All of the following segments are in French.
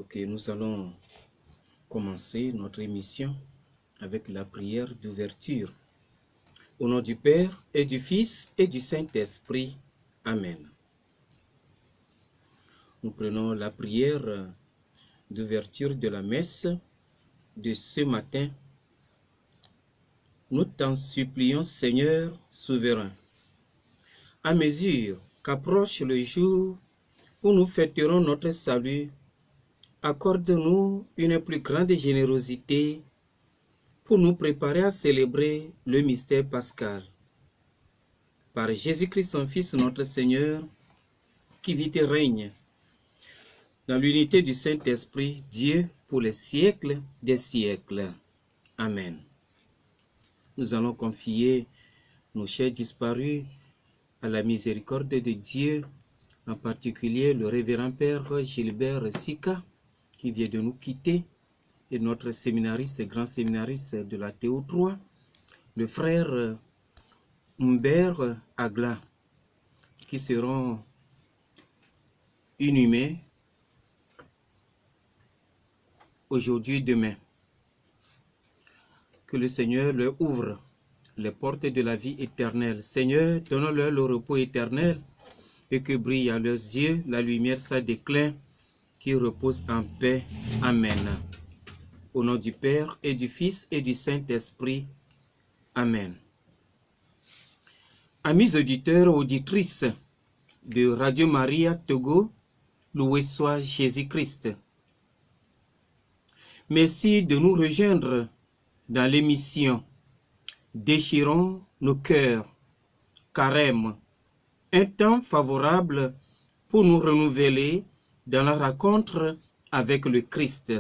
Ok, nous allons commencer notre émission avec la prière d'ouverture. Au nom du Père et du Fils et du Saint-Esprit. Amen. Nous prenons la prière d'ouverture de la messe de ce matin. Nous t'en supplions, Seigneur souverain, à mesure qu'approche le jour où nous fêterons notre salut, accorde-nous une plus grande générosité pour nous préparer à célébrer le mystère pascal. Par Jésus-Christ, son Fils, notre Seigneur, qui vit et règne dans l'unité du Saint-Esprit, Dieu, pour les siècles des siècles. Amen. Nous allons confier nos chers disparus à la miséricorde de Dieu, en particulier le révérend Père Gilbert Sika, qui vient de nous quitter, et notre séminariste et grand séminariste de la Théo 3, le frère Humbert Agla, qui seront inhumés aujourd'hui et demain. Que le Seigneur leur ouvre les portes de la vie éternelle. Seigneur, donne-leur le repos éternel et que brille à leurs yeux la lumière sans déclin qui repose en paix. Amen. Au nom du Père et du Fils et du Saint-Esprit. Amen. Amis auditeurs, auditrices de Radio Maria Togo, loué soit Jésus-Christ. Merci de nous rejoindre dans l'émission Déchirons nos cœurs, Carême, un temps favorable pour nous renouveler dans la rencontre avec le Christ.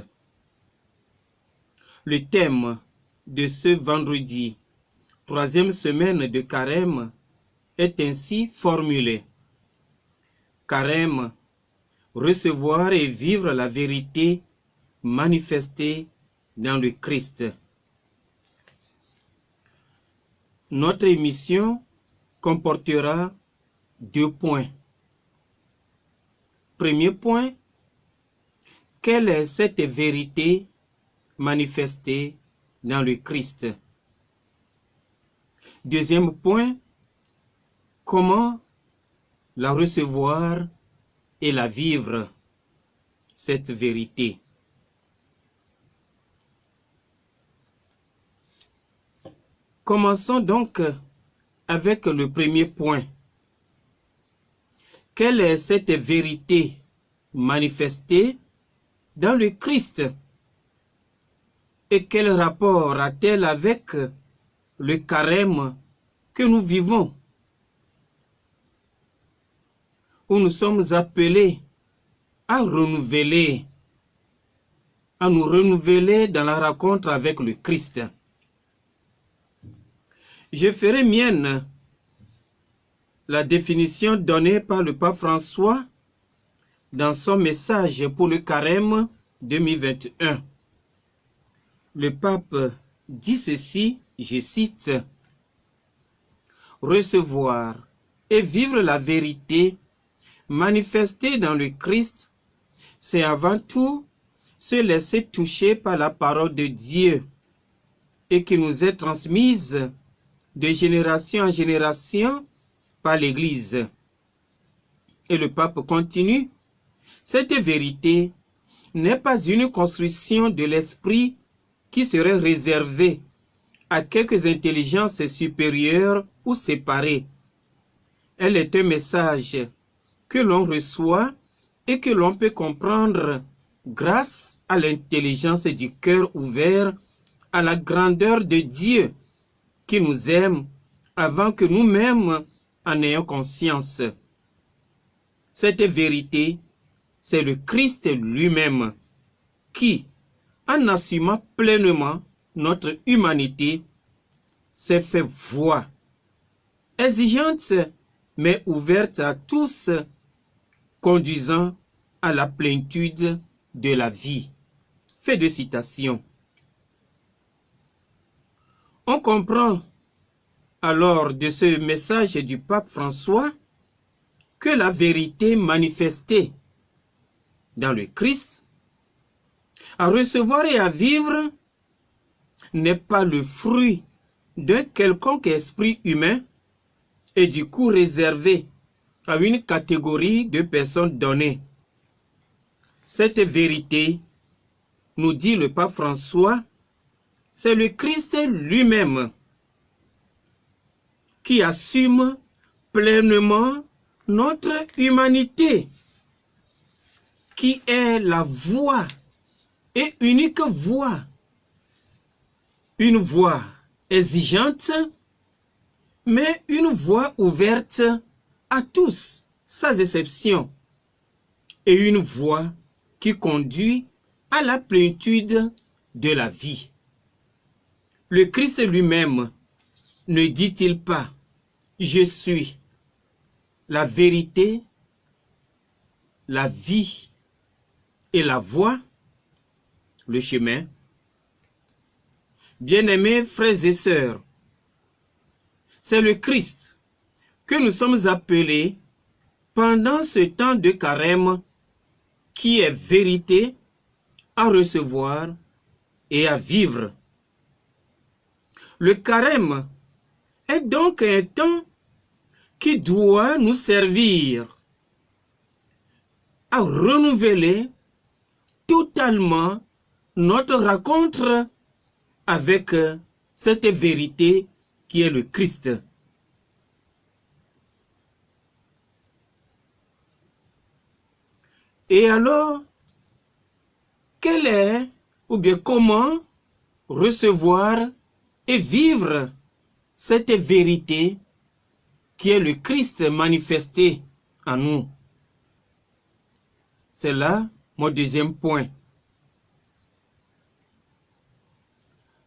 Le thème de ce vendredi, 3e semaine de Carême, est ainsi formulé. Carême, recevoir et vivre la vérité manifestée dans le Christ. Notre émission comportera 2 points. Premier point, quelle est cette vérité manifestée dans le Christ? Deuxième point, comment la recevoir et la vivre, cette vérité? Commençons donc avec le premier point. Quelle est cette vérité manifestée dans le Christ? Et quel rapport a-t-elle avec le carême que nous vivons, où nous sommes appelés à renouveler, à nous renouveler dans la rencontre avec le Christ? Je ferai mienne la définition donnée par le pape François dans son message pour le carême 2021. Le pape dit ceci, je cite, « Recevoir et vivre la vérité manifestée dans le Christ, c'est avant tout se laisser toucher par la parole de Dieu et qui nous est transmise de génération en génération par l'Église. » Et le pape continue, « Cette vérité n'est pas une construction de l'esprit qui serait réservée à quelques intelligences supérieures ou séparées. Elle est un message que l'on reçoit et que l'on peut comprendre grâce à l'intelligence du cœur ouvert à la grandeur de Dieu qui nous aime avant que nous-mêmes en ayons conscience. Cette vérité, c'est le Christ lui-même qui, en assumant pleinement notre humanité, s'est fait voix, exigeante mais ouverte à tous, conduisant à la plénitude de la vie. » Fin de citation. On comprend alors de ce message du pape François que la vérité manifestée dans le Christ À recevoir et à vivre n'est pas le fruit d'un quelconque esprit humain et du coup réservé à une catégorie de personnes données. Cette vérité, nous dit le pape François, c'est le Christ lui-même qui assume pleinement notre humanité, qui est la voie et unique voie. Une voie exigeante, mais une voie ouverte à tous, sans exception, et une voie qui conduit à la plénitude de la vie. Le Christ lui-même ne dit-il pas « Je suis la vérité, la vie et la voie, le chemin ». Bien-aimés frères et sœurs, c'est le Christ que nous sommes appelés pendant ce temps de carême qui est vérité à recevoir et à vivre. Le carême est donc un temps qui doit nous servir à renouveler totalement notre rencontre avec cette vérité qui est le Christ. Et alors, quel est ou bien comment recevoir et vivre cette vérité qui est le Christ manifesté en nous? C'est là mon deuxième point.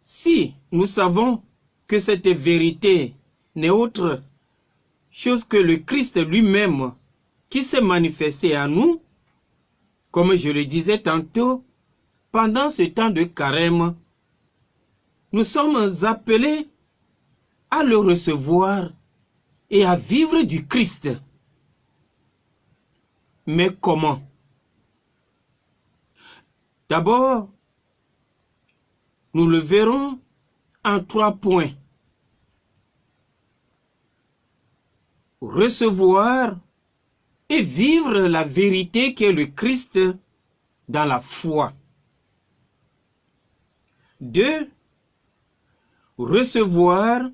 Si nous savons que cette vérité n'est autre chose que le Christ lui-même qui s'est manifesté en nous, comme je le disais tantôt, pendant ce temps de carême, nous sommes appelés à le recevoir et à vivre du Christ. Mais comment? D'abord, nous le verrons en 3 points. Recevoir et vivre la vérité qui est le Christ dans la foi. 2. Recevoir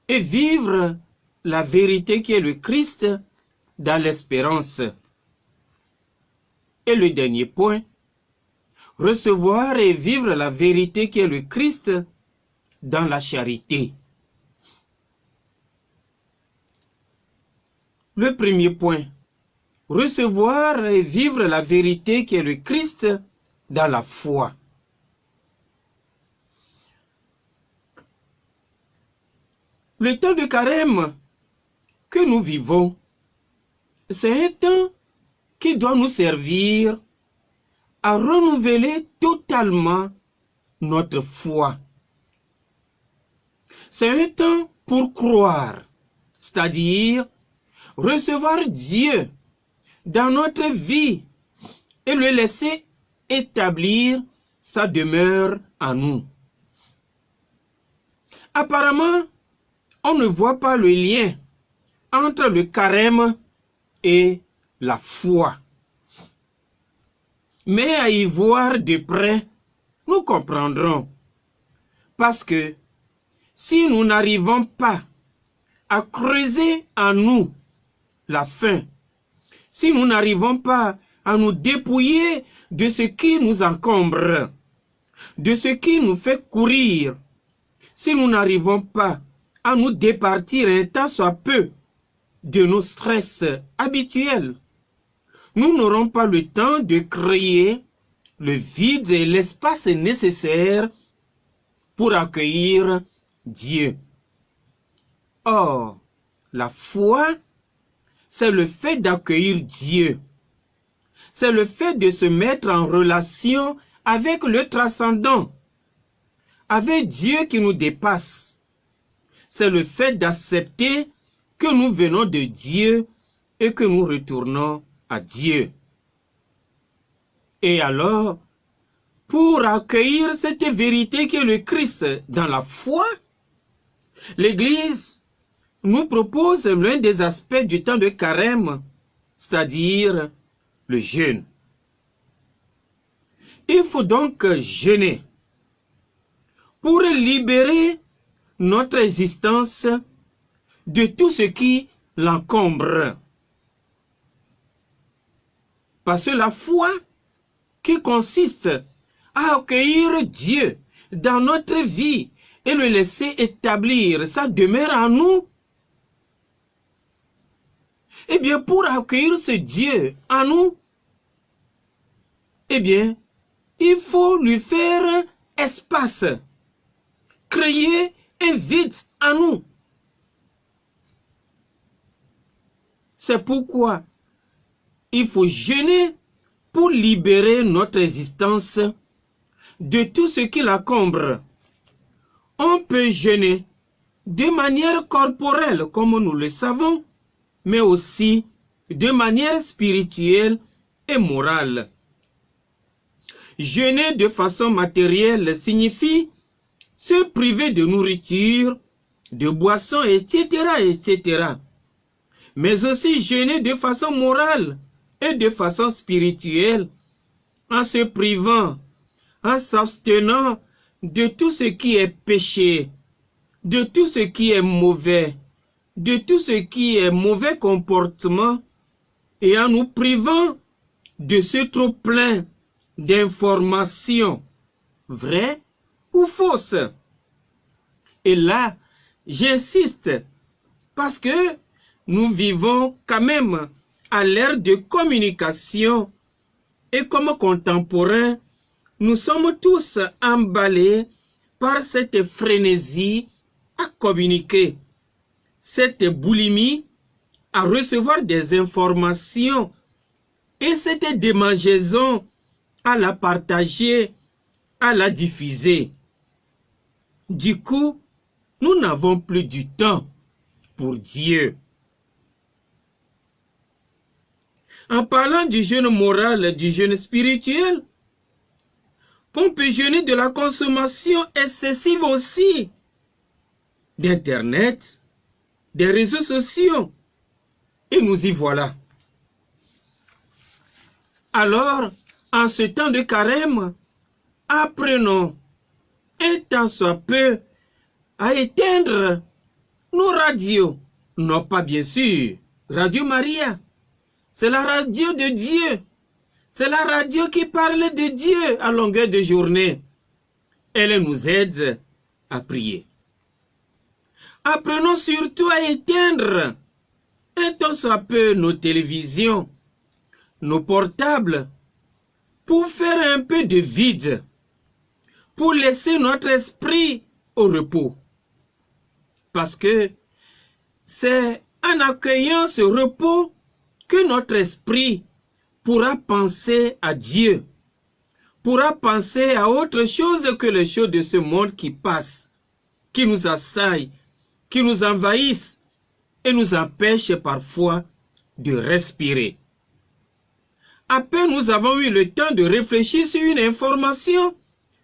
et vivre la vérité qui est le Christ dans l'espérance. Et le dernier point, recevoir et vivre la vérité qui est le Christ dans la charité. Le premier point, recevoir et vivre la vérité qui est le Christ dans la foi. Le temps de carême que nous vivons, c'est un temps qui doit nous servir à renouveler totalement notre foi. C'est un temps pour croire, c'est-à-dire recevoir Dieu dans notre vie et le laisser établir sa demeure en nous. Apparemment, on ne voit pas le lien entre le carême et la foi. Mais à y voir de près, nous comprendrons. Parce que si nous n'arrivons pas à creuser en nous la faim, si nous n'arrivons pas à nous dépouiller de ce qui nous encombre, de ce qui nous fait courir, si nous n'arrivons pas à nous départir un tant soit peu de nos stress habituels, nous n'aurons pas le temps de créer le vide et l'espace nécessaire pour accueillir Dieu. Or, la foi, c'est le fait d'accueillir Dieu. C'est le fait de se mettre en relation avec le transcendant, avec Dieu qui nous dépasse. C'est le fait d'accepter que nous venons de Dieu et que nous retournons à Dieu. Et alors, Pour accueillir cette vérité qui est le Christ dans la foi, l'Église nous propose l'un des aspects du temps de carême, c'est-à-dire le jeûne. Il faut donc jeûner pour libérer notre existence de tout ce qui l'encombre. Parce que la foi qui consiste à accueillir Dieu dans notre vie et le laisser établir sa demeure en nous, eh bien, pour accueillir ce Dieu en nous, eh bien, il faut lui faire espace, créer un vide en nous. C'est pourquoi il faut jeûner pour libérer notre existence de tout ce qui l'encombre. On peut jeûner de manière corporelle, comme nous le savons, mais aussi de manière spirituelle et morale. Jeûner de façon matérielle signifie se priver de nourriture, de boissons, etc., etc. Mais aussi jeûner de façon morale et de façon spirituelle, en se privant, en s'abstenant de tout ce qui est péché, de tout ce qui est mauvais, de tout ce qui est mauvais comportement, et en nous privant de ce trop plein d'informations vraies ou fausses. Et là, j'insiste, parce que nous vivons quand même à l'ère de communication et comme contemporains, nous sommes tous emballés par cette frénésie à communiquer, cette boulimie à recevoir des informations et cette démangeaison à la partager, à la diffuser. Du coup, nous n'avons plus du temps pour Dieu. En parlant du jeûne moral, du jeûne spirituel, on peut jeûner de la consommation excessive aussi d'Internet, des réseaux sociaux. Et nous y voilà. Alors, en ce temps de carême, apprenons, un tant soit peu, à éteindre nos radios. Non pas bien sûr, Radio Maria. C'est la radio de Dieu. C'est la radio qui parle de Dieu à longueur de journée. Elle nous aide à prier. Apprenons surtout à éteindre un tant soit peu nos télévisions, nos portables, pour faire un peu de vide, pour laisser notre esprit au repos. Parce que c'est en accueillant ce repos que notre esprit pourra penser à Dieu, pourra penser à autre chose que les choses de ce monde qui passent, qui nous assaillent, qui nous envahissent et nous empêchent parfois de respirer. À peine nous avons eu le temps de réfléchir sur une information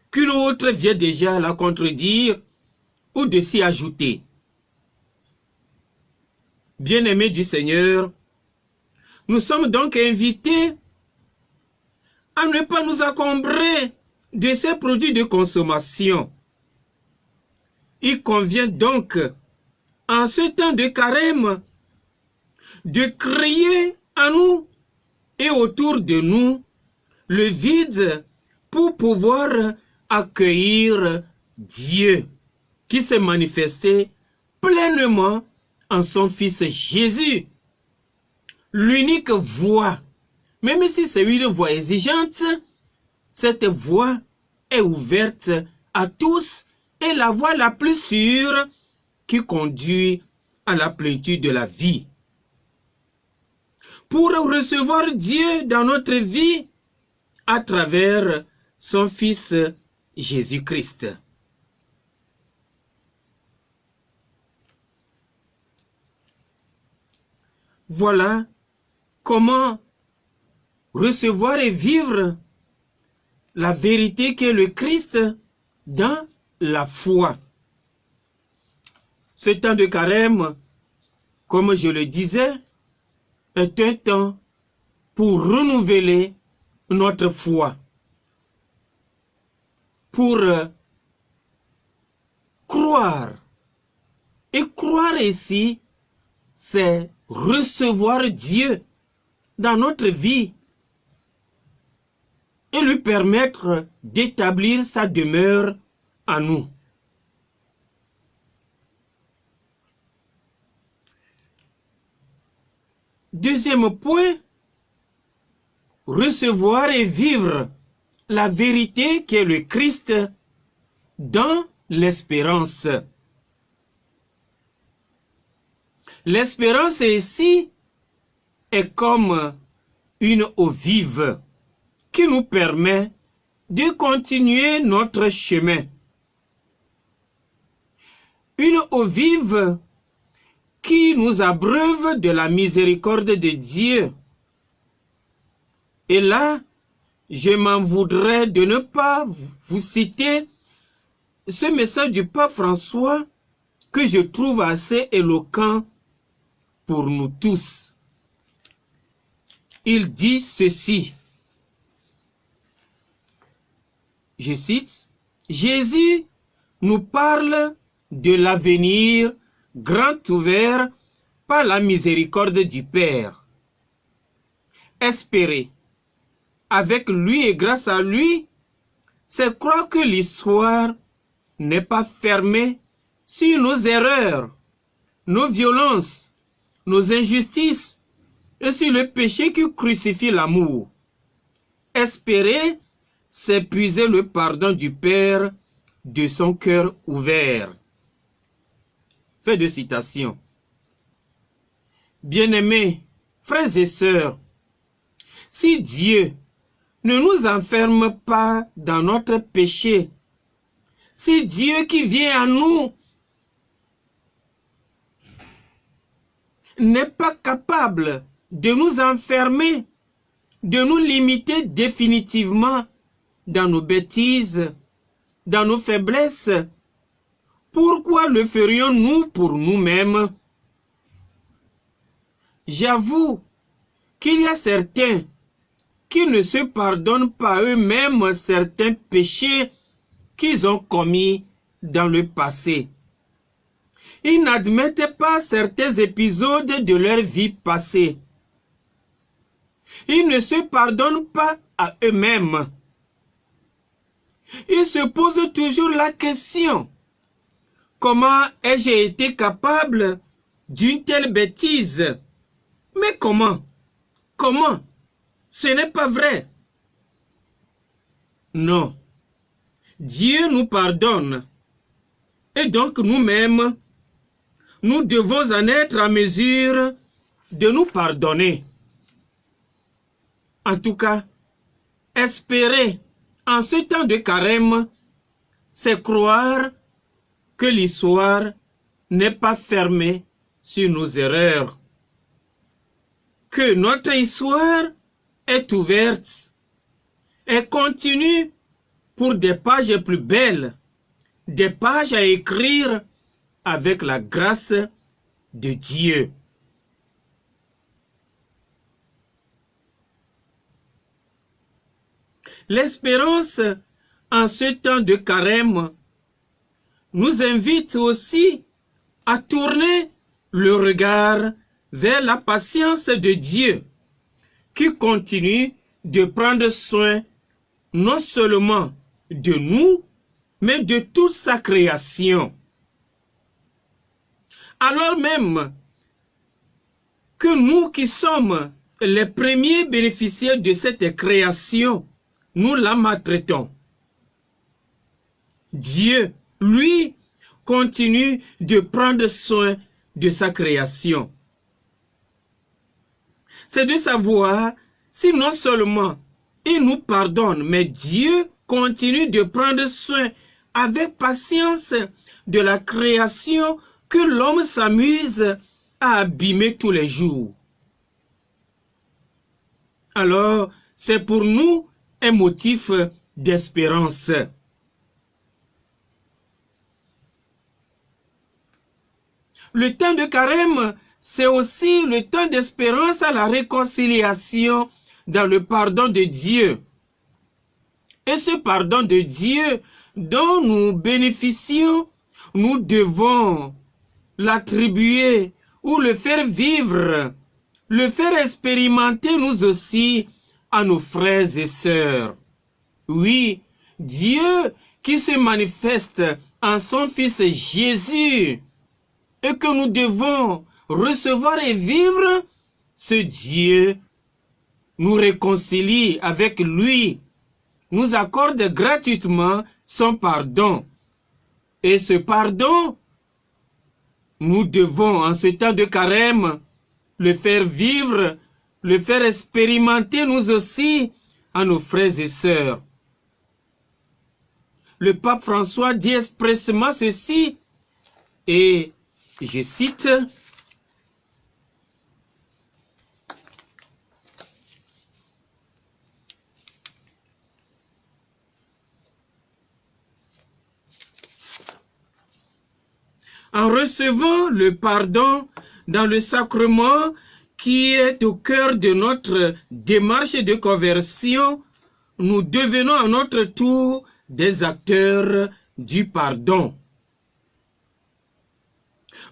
qu'une autre vient déjà la contredire ou de s'y ajouter. Bien-aimés du Seigneur, nous sommes donc invités à ne pas nous encombrer de ces produits de consommation. Il convient donc, en ce temps de carême, de créer en nous et autour de nous le vide pour pouvoir accueillir Dieu qui s'est manifesté pleinement en son Fils Jésus. L'unique voie, même si c'est une voie exigeante, cette voie est ouverte à tous et la voie la plus sûre qui conduit à la plénitude de la vie. Pour recevoir Dieu dans notre vie à travers son Fils Jésus-Christ. Voilà comment recevoir et vivre la vérité qui est le Christ dans la foi. Ce temps de carême, comme je le disais, est un temps pour renouveler notre foi, pour croire. Et croire ici, c'est recevoir Dieu dans notre vie et lui permettre d'établir sa demeure en nous. Deuxième point, recevoir et vivre la vérité qui est le Christ dans l'espérance. L'espérance ici est comme une eau vive qui nous permet de continuer notre chemin. Une eau vive qui nous abreuve de la miséricorde de Dieu. Et là, je m'en voudrais de ne pas vous citer ce message du pape François que je trouve assez éloquent pour nous tous. Il dit ceci, je cite, « Jésus nous parle de l'avenir grand ouvert par la miséricorde du Père. Espérer avec lui et grâce à lui, c'est croire que l'histoire n'est pas fermée sur nos erreurs, nos violences, nos injustices et sur le péché qui crucifie l'amour. Espérer, c'est puiser le pardon du Père de son cœur ouvert. » Fin de citation. Bien-aimés, frères et sœurs, si Dieu ne nous enferme pas dans notre péché, si Dieu qui vient à nous n'est pas capable de nous enfermer, de nous limiter définitivement dans nos bêtises, dans nos faiblesses, pourquoi le ferions-nous pour nous-mêmes? J'avoue qu'il y a certains qui ne se pardonnent pas eux-mêmes certains péchés qu'ils ont commis dans le passé. Ils n'admettent pas certains épisodes de leur vie passée. Ils ne se pardonnent pas à eux-mêmes. Ils se posent toujours la question: comment ai-je été capable d'une telle bêtise? Mais comment? Comment? Ce n'est pas vrai. Non. Dieu nous pardonne. Et donc nous-mêmes, nous devons en être en mesure de nous pardonner. En tout cas, espérer en ce temps de carême, c'est croire que l'histoire n'est pas fermée sur nos erreurs, que notre histoire est ouverte et continue pour des pages plus belles, des pages à écrire avec la grâce de Dieu. L'espérance en ce temps de carême nous invite aussi à tourner le regard vers la patience de Dieu qui continue de prendre soin non seulement de nous, mais de toute sa création. Alors même que nous qui sommes les premiers bénéficiaires de cette création, nous la maltraitons. Dieu, lui, continue de prendre soin de sa création. C'est de savoir si non seulement il nous pardonne, mais Dieu continue de prendre soin avec patience de la création que l'homme s'amuse à abîmer tous les jours. Alors, c'est pour nous un motif d'espérance. Le temps de carême, c'est aussi le temps d'espérance à la réconciliation dans le pardon de Dieu. Et ce pardon de Dieu dont nous bénéficions, nous devons l'attribuer ou le faire vivre, le faire expérimenter nous aussi à nos frères et sœurs. Oui, Dieu qui se manifeste en son Fils Jésus et que nous devons recevoir et vivre, ce Dieu nous réconcilie avec lui, nous accorde gratuitement son pardon. Et ce pardon, nous devons, en ce temps de carême, le faire vivre, le faire expérimenter nous aussi à nos frères et sœurs. Le pape François dit expressément ceci, et je cite, en recevant le pardon dans le sacrement qui est au cœur de notre démarche de conversion, nous devenons à notre tour des acteurs du pardon.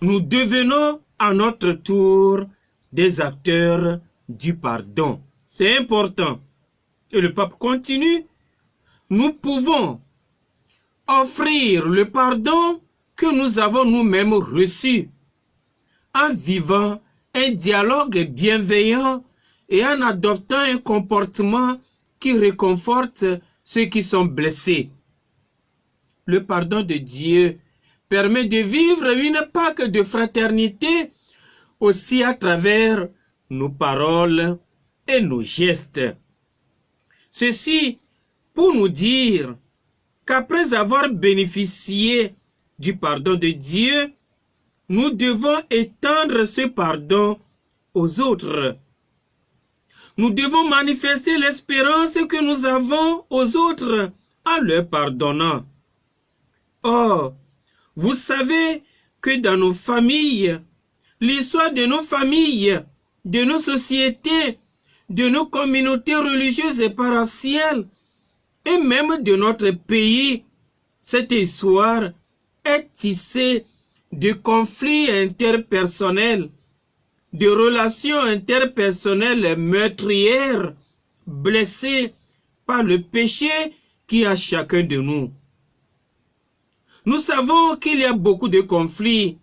Nous devenons à notre tour des acteurs du pardon. C'est important. Et le pape continue. Nous pouvons offrir le pardon que nous avons nous-mêmes reçu en vivant un dialogue bienveillant et en adoptant un comportement qui réconforte ceux qui sont blessés. Le pardon de Dieu permet de vivre une Pâque de fraternité aussi à travers nos paroles et nos gestes. Ceci pour nous dire qu'après avoir bénéficié du pardon de Dieu, nous devons étendre ce pardon aux autres. Nous devons manifester l'espérance que nous avons aux autres en leur pardonnant. Or, vous savez que dans nos familles, l'histoire de nos familles, de nos sociétés, de nos communautés religieuses et paroissiales, et même de notre pays, cette histoire est tissée de conflits interpersonnels, de relations interpersonnelles meurtrières, blessées par le péché qui a chacun de nous. Nous savons qu'il y a beaucoup de conflits,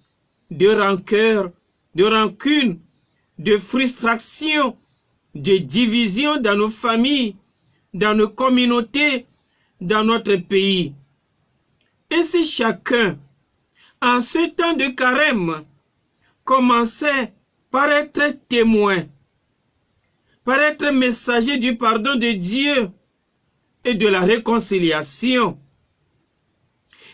de rancœurs, de rancunes, de frustrations, de divisions dans nos familles, dans nos communautés, dans notre pays. Et si chacun, en ce temps de carême, commençait par être témoin, par être messager du pardon de Dieu et de la réconciliation,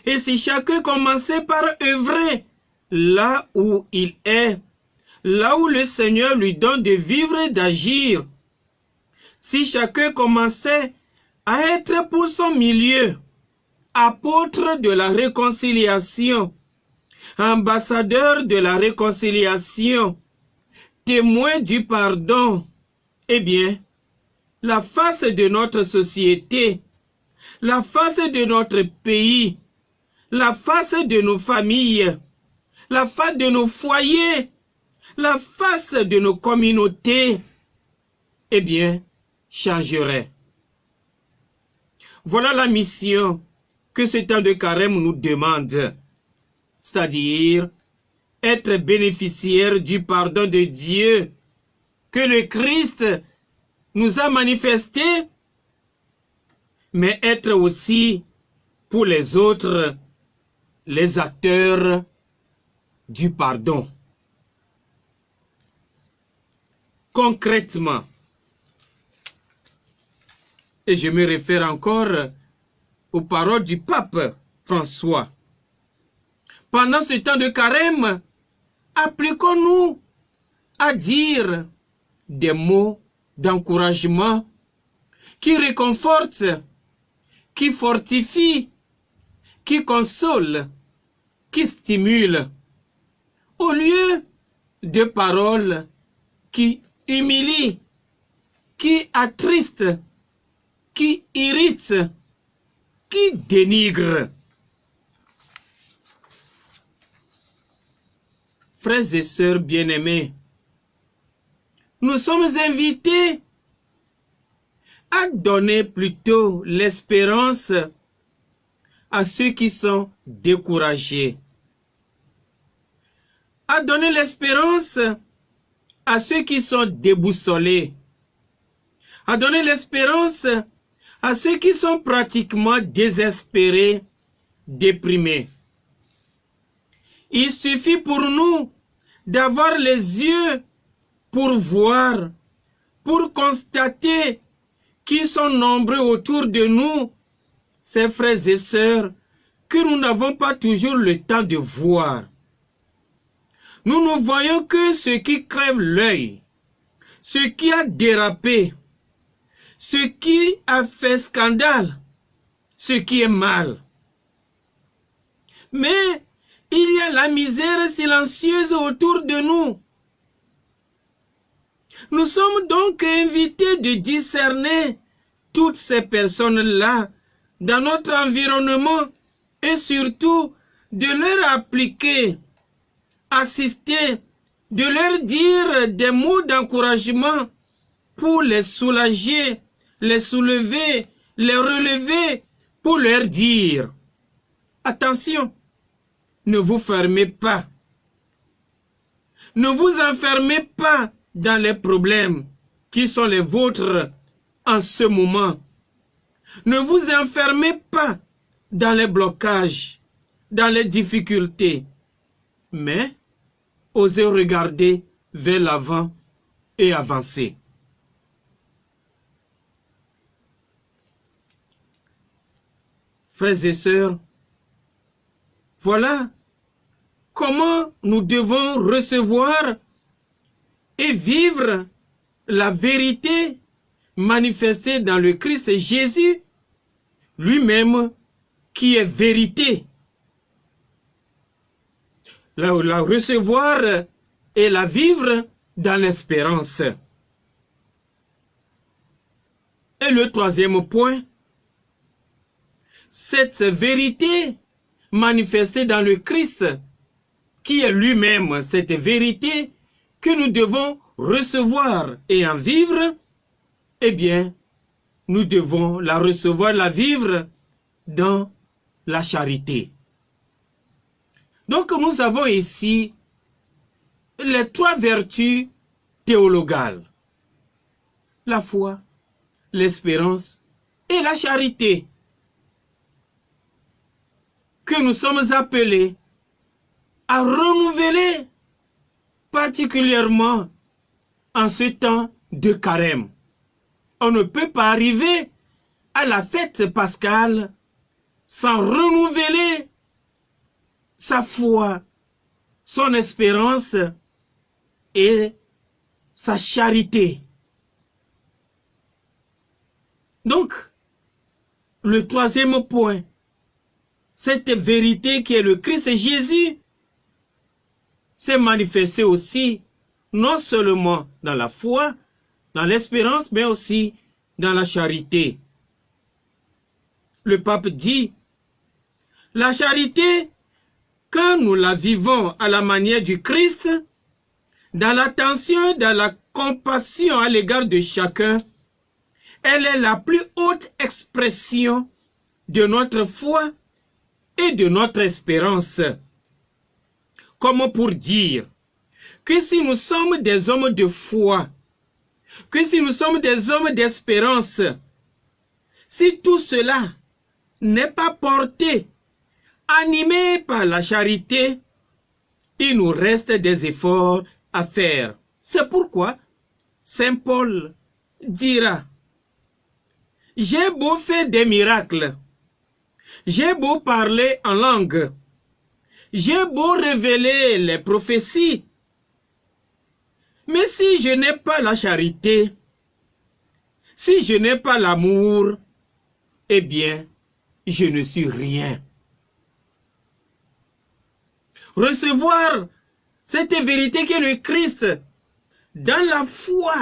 et si chacun commençait par œuvrer là où il est, là où le Seigneur lui donne de vivre et d'agir, si chacun commençait à être pour son milieu, apôtre de la réconciliation, ambassadeur de la réconciliation, témoin du pardon, eh bien, la face de notre société, la face de notre pays, la face de nos familles, la face de nos foyers, la face de nos communautés, eh bien, changerait. Voilà la mission que ce temps de carême nous demande, c'est-à-dire être bénéficiaire du pardon de Dieu que le Christ nous a manifesté, mais être aussi pour les autres les acteurs du pardon. Concrètement, et je me réfère encore aux paroles du pape François, pendant ce temps de carême, appliquons-nous à dire des mots d'encouragement qui réconfortent, qui fortifie, qui console, qui stimule, au lieu de paroles qui humilient, qui attristent, qui irritent, qui dénigrent. Frères et sœurs bien-aimés, nous sommes invités à donner plutôt l'espérance à ceux qui sont découragés, à donner l'espérance à ceux qui sont déboussolés, à donner l'espérance à ceux qui sont pratiquement désespérés, déprimés. Il suffit pour nous d'avoir les yeux pour voir, pour constater qu'ils sont nombreux autour de nous, ces frères et sœurs, que nous n'avons pas toujours le temps de voir. Nous ne voyons que ce qui crève l'œil, ce qui a dérapé, ce qui a fait scandale, ce qui est mal. Mais il y a la misère silencieuse autour de nous. Nous sommes donc invités de discerner toutes ces personnes-là dans notre environnement et surtout de leur appliquer, assister, de leur dire des mots d'encouragement pour les soulager, les soulever, les relever, pour leur dire: attention, ne vous fermez pas. Ne vous enfermez pas dans les problèmes qui sont les vôtres en ce moment. Ne vous enfermez pas dans les blocages, dans les difficultés, mais osez regarder vers l'avant et avancer. Frères et sœurs, voilà comment nous devons recevoir et vivre la vérité manifestée dans le Christ Jésus, lui-même qui est vérité. La recevoir et la vivre dans l'espérance. Et le troisième point, cette vérité manifestée dans le Christ, qui est lui-même cette vérité que nous devons recevoir et en vivre, eh bien, nous devons la recevoir, la vivre dans la charité. Donc, nous avons ici les trois vertus théologales: la foi, l'espérance et la charité, que nous sommes appelés à renouveler particulièrement en ce temps de carême. On ne peut pas arriver à la fête pascale sans renouveler sa foi, son espérance et sa charité. Donc, le troisième point, cette vérité qui est le Christ Jésus, s'est manifestée aussi non seulement dans la foi, dans l'espérance, mais aussi dans la charité. Le pape dit: la charité, quand nous la vivons à la manière du Christ, dans l'attention, dans la compassion à l'égard de chacun, elle est la plus haute expression de notre foi et de notre espérance. Comme pour dire que si nous sommes des hommes de foi, que si nous sommes des hommes d'espérance, si tout cela n'est pas porté, animé par la charité, il nous reste des efforts à faire. C'est pourquoi Saint Paul dira: j'ai beau faire des miracles, j'ai beau parler en langue, j'ai beau révéler les prophéties, mais si je n'ai pas la charité, si je n'ai pas l'amour, eh bien, je ne suis rien. Recevoir cette vérité qui est le Christ dans la foi,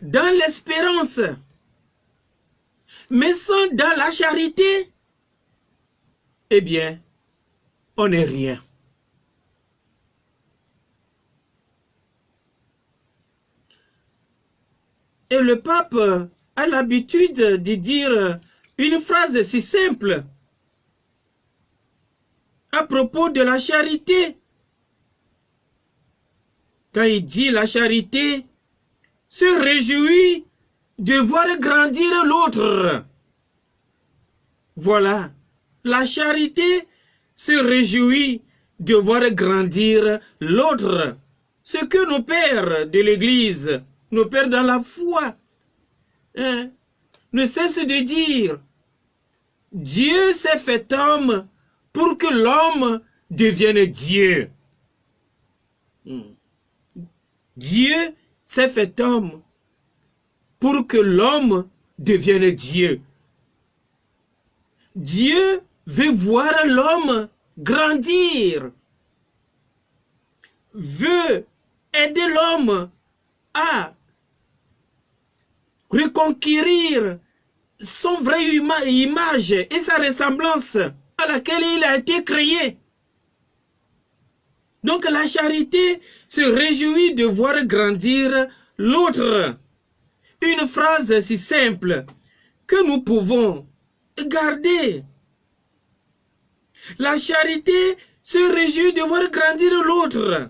dans l'espérance, mais sans dans la charité, eh bien, on n'est rien. Et le pape a l'habitude de dire une phrase si simple à propos de la charité. Quand il dit la charité se réjouit de voir grandir l'autre. Voilà, la charité se réjouit de voir grandir l'autre. Ce que nos pères de l'Église, nos pères dans la foi, ne cessent de dire, Dieu s'est fait homme pour que l'homme devienne Dieu. Dieu s'est fait homme pour que l'homme devienne Dieu. Dieu veut voir l'homme grandir, veut aider l'homme à reconquérir son vrai image et sa ressemblance à laquelle il a été créé. Donc la charité se réjouit de voir grandir l'autre. Une phrase si simple que nous pouvons garder. La charité se réjouit de voir grandir l'autre.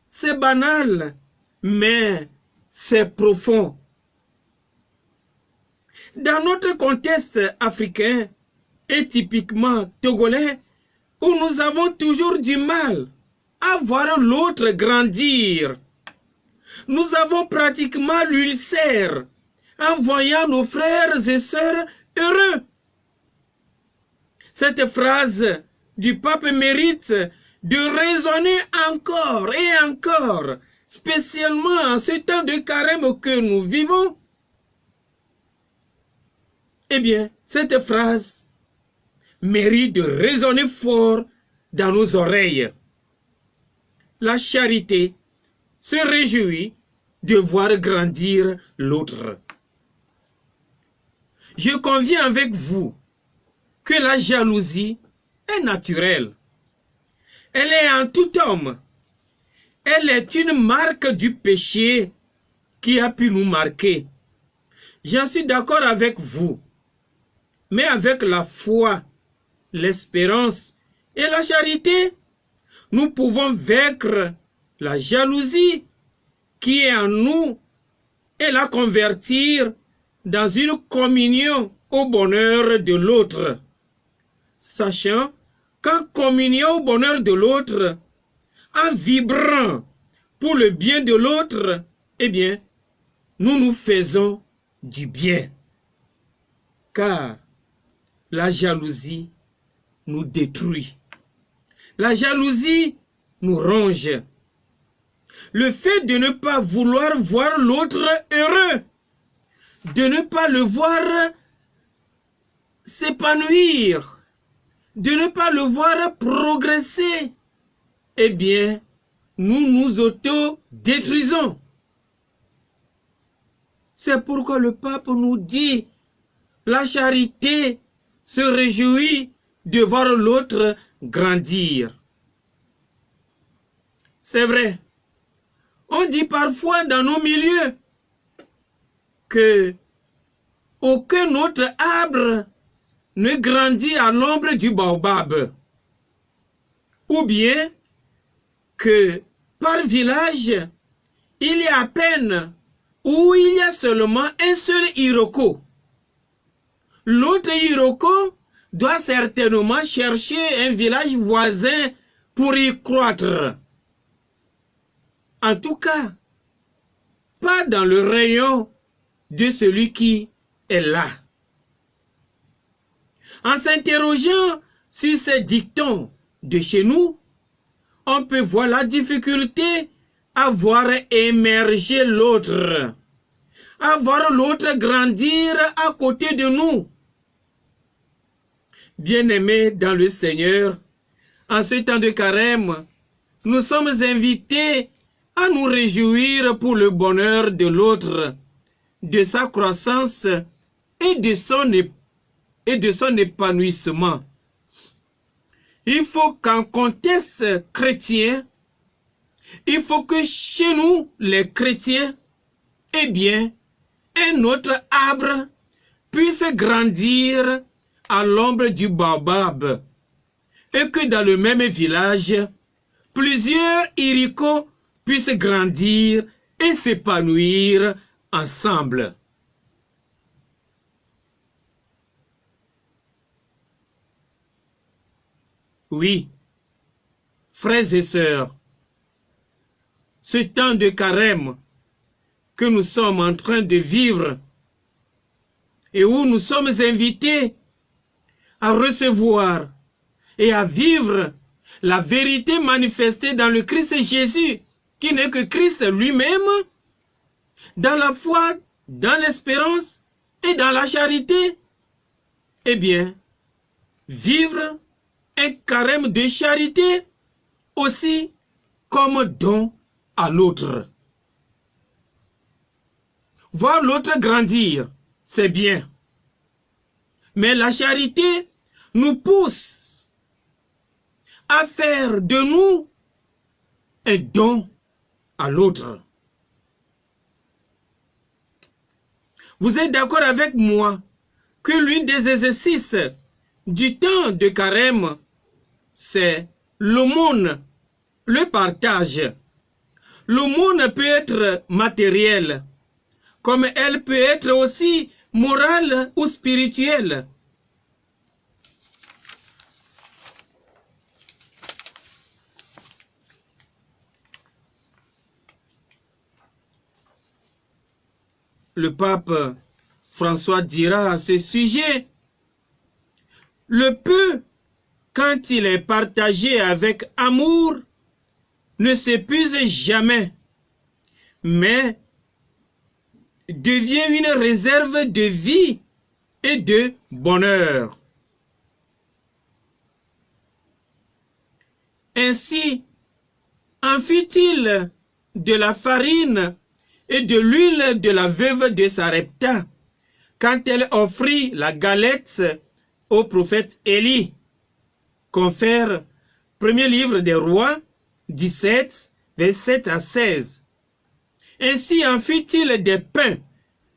C'est banal, mais c'est profond. Dans notre contexte africain et typiquement togolais, où nous avons toujours du mal à voir l'autre grandir, nous avons pratiquement l'ulcère en voyant nos frères et sœurs heureux. Cette phrase du pape mérite de résonner encore et encore, spécialement en ce temps de carême que nous vivons. Eh bien, cette phrase mérite de résonner fort dans nos oreilles. La charité se réjouit de voir grandir l'autre. Je conviens avec vous que la jalousie est naturelle. Elle est en tout homme. Elle est une marque du péché qui a pu nous marquer. J'en suis d'accord avec vous. Mais avec la foi, l'espérance et la charité, nous pouvons vaincre la jalousie qui est en nous et la convertir dans une communion au bonheur de l'autre. Sachant qu'en communion au bonheur de l'autre, en vibrant pour le bien de l'autre, eh bien, nous nous faisons du bien. Car la jalousie nous détruit. La jalousie nous ronge. Le fait de ne pas vouloir voir l'autre heureux, de ne pas le voir s'épanouir, de ne pas le voir progresser, eh bien, nous nous auto-détruisons. C'est pourquoi le pape nous dit, la charité se réjouit de voir l'autre grandir. C'est vrai. On dit parfois dans nos milieux que aucun autre arbre ne grandit à l'ombre du baobab. Ou bien que par village, il y a à peine ou il y a seulement un seul Iroko. L'autre Iroko doit certainement chercher un village voisin pour y croître. En tout cas, pas dans le rayon de celui qui est là. En s'interrogeant sur ces dictons de chez nous, on peut voir la difficulté à voir émerger l'autre. à voir l'autre grandir à côté de nous. Bien-aimés dans le Seigneur, en ce temps de carême, nous sommes invités à nous réjouir pour le bonheur de l'autre, de sa croissance et de son épanouissement. Il faut qu'en contexte chrétien, il faut que chez nous, les chrétiens, eh bien, un autre arbre puisse grandir à l'ombre du baobab et que dans le même village, plusieurs iricots puissent grandir et s'épanouir ensemble. Oui, frères et sœurs, ce temps de carême que nous sommes en train de vivre et où nous sommes invités à recevoir et à vivre la vérité manifestée dans le Christ Jésus, qui n'est que Christ lui-même, dans la foi, dans l'espérance et dans la charité. Eh bien, vivre un carême de charité aussi comme don à l'autre. Voir l'autre grandir, c'est bien. Mais la charité nous pousse à faire de nous un don à l'autre. Vous êtes d'accord avec moi que l'une des exercices du temps de carême, c'est l'aumône, le partage. L'aumône peut être matérielle, comme elle peut être aussi morale ou spirituelle. Le pape François dira à ce sujet, le peu, quand il est partagé avec amour, ne s'épuise jamais, mais devient une réserve de vie et de bonheur. Ainsi, en fut-il de la farine et de l'huile de la veuve de Sarepta, quand elle offrit la galette au prophète Élie. Confère premier livre des Rois, 17, verset à 16. Ainsi en fut-il des pains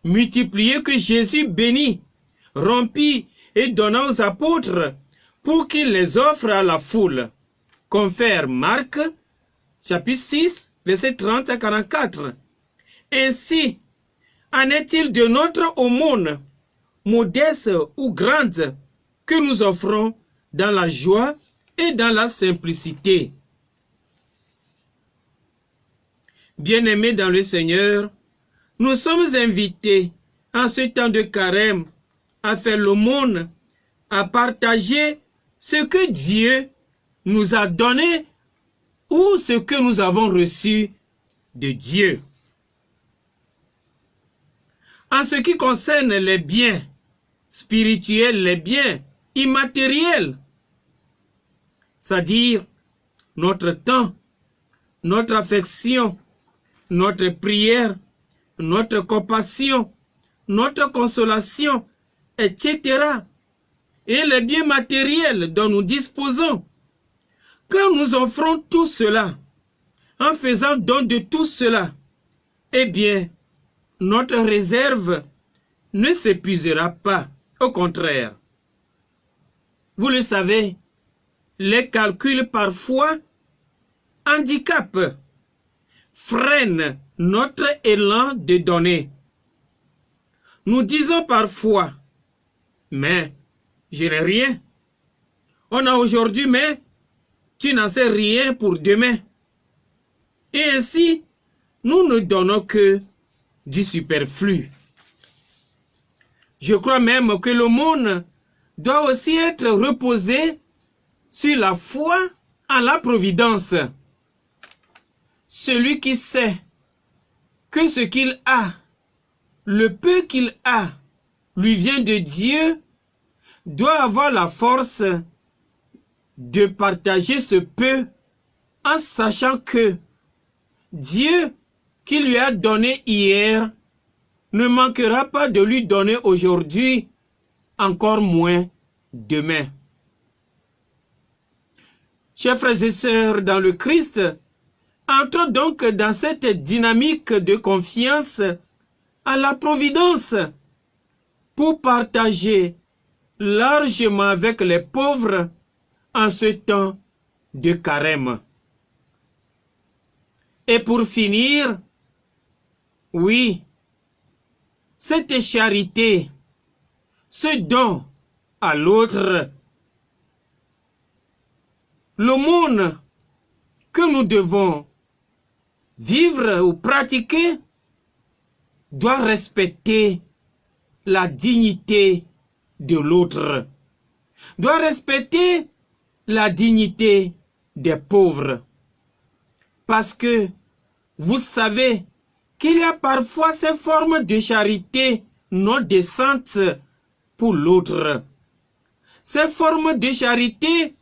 multipliés que Jésus bénit, rompit et donna aux apôtres pour qu'ils les offrent à la foule. Confère Marc, chapitre 6, verset 30 à 44. Ainsi, en est-il de notre aumône, modeste ou grande, que nous offrons dans la joie et dans la simplicité. Bien-aimés dans le Seigneur, nous sommes invités en ce temps de carême à faire l'aumône, à partager ce que Dieu nous a donné ou ce que nous avons reçu de Dieu. En ce qui concerne les biens spirituels, les biens immatériels, c'est-à-dire notre temps, notre affection, notre prière, notre compassion, notre consolation, etc. Et les biens matériels dont nous disposons. Quand nous offrons tout cela, en faisant don de tout cela, eh bien, notre réserve ne s'épuisera pas. Au contraire. Vous le savez, les calculs parfois handicapent, freinent notre élan de donner. Nous disons parfois, mais je n'ai rien. On a aujourd'hui, mais tu n'en sais rien pour demain. Et ainsi, nous ne donnons que du superflu. Je crois même que l'aumône doit aussi être reposé sur la foi en la providence. Celui qui sait que ce qu'il a le peu qu'il a lui vient de Dieu, doit avoir la force de partager ce peu en sachant que Dieu qui lui a donné hier ne manquera pas de lui donner aujourd'hui, encore moins demain. Chers frères et sœurs dans le Christ, entrons donc dans cette dynamique de confiance à la providence pour partager largement avec les pauvres en ce temps de carême. Et pour finir, oui, cette charité, ce don à l'autre, l'aumône que nous devons vivre ou pratiquer doit respecter la dignité de l'autre, doit respecter la dignité des pauvres. Parce que vous savez qu'il y a parfois ces formes de charité non décentes pour l'autre. Ces formes de charité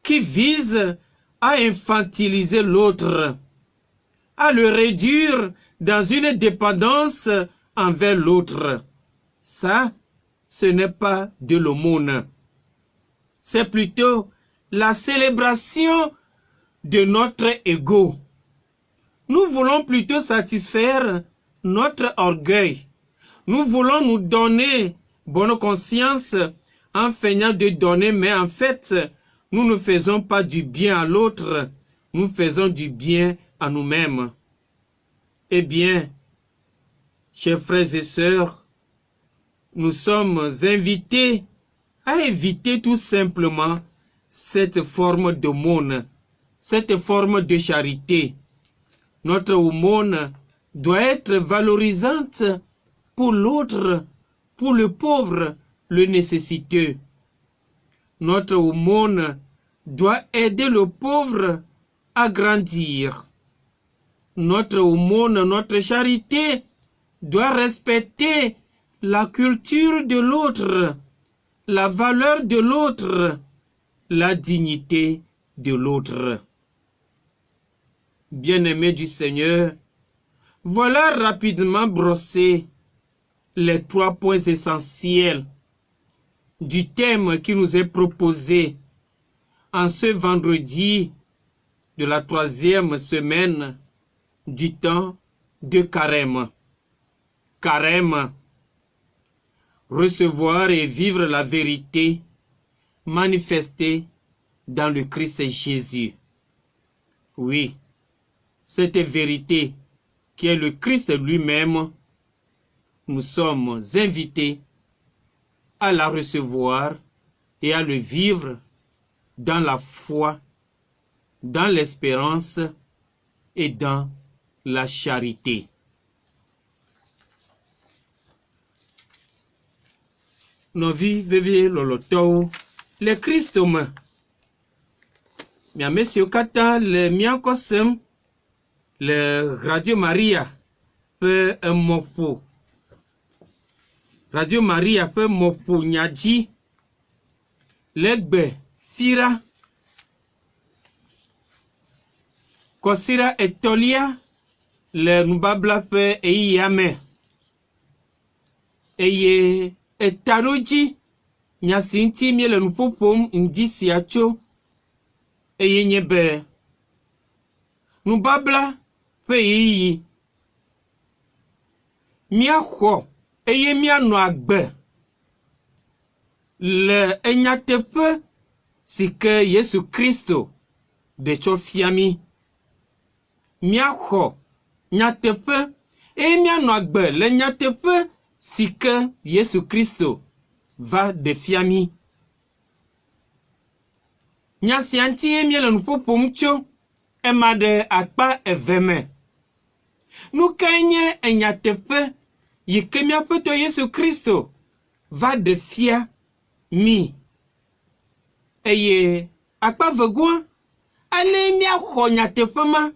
qui visent à infantiliser l'autre, à le réduire dans une dépendance envers l'autre. Ça, ce n'est pas de l'aumône. C'est plutôt la célébration de notre ego. Nous voulons plutôt satisfaire notre orgueil. Nous voulons nous donner bonne conscience en feignant de donner, mais en fait, nous ne faisons pas du bien à l'autre, nous faisons du bien à nous-mêmes. Eh bien, chers frères et sœurs, nous sommes invités à éviter tout simplement cette forme d'aumône, cette forme de charité. Notre aumône doit être valorisante pour l'autre, pour le pauvre, le nécessiteux. Notre aumône doit aider le pauvre à grandir. Notre aumône, notre charité doit respecter la culture de l'autre, la valeur de l'autre, la dignité de l'autre. Bien-aimés du Seigneur, voilà rapidement brossé les 3 points essentiels du thème qui nous est proposé en ce vendredi de la 3e semaine du temps de carême. Carême, recevoir et vivre la vérité manifestée dans le Christ Jésus. Oui, cette vérité qui est le Christ lui-même, nous sommes invités à la recevoir et à le vivre dans la foi, dans l'espérance et dans la charité. Novi veve loloto le Christome. Mia mesio kata le miankosem le Radio Maria pe mopo. Radio Maria pe mopo nyadji legbe fira kosira etolia le nubabla pe eiyame. Eye etaroji nyasinti miele nupopom ndisi acho eye nyebe nubabla pe iyi miaxɔ eye mianɔ agbe le enyateƒe si ke Yesu Kristo de tsɔ fia mi. Miaxɔ nyateƒe eye mianɔ agbe le nyateƒe si ke Yesu Kristo va de fia mi. Nya sia ŋuti ye miele nu ƒoƒom tso ema ɖe akpa eve me. Nu kae nye enyateƒe yi ke miaƒe Tɔ Yesu Kristo va de fia mi. Eye akpa vegoa, ale miaxɔ nyateƒe ma,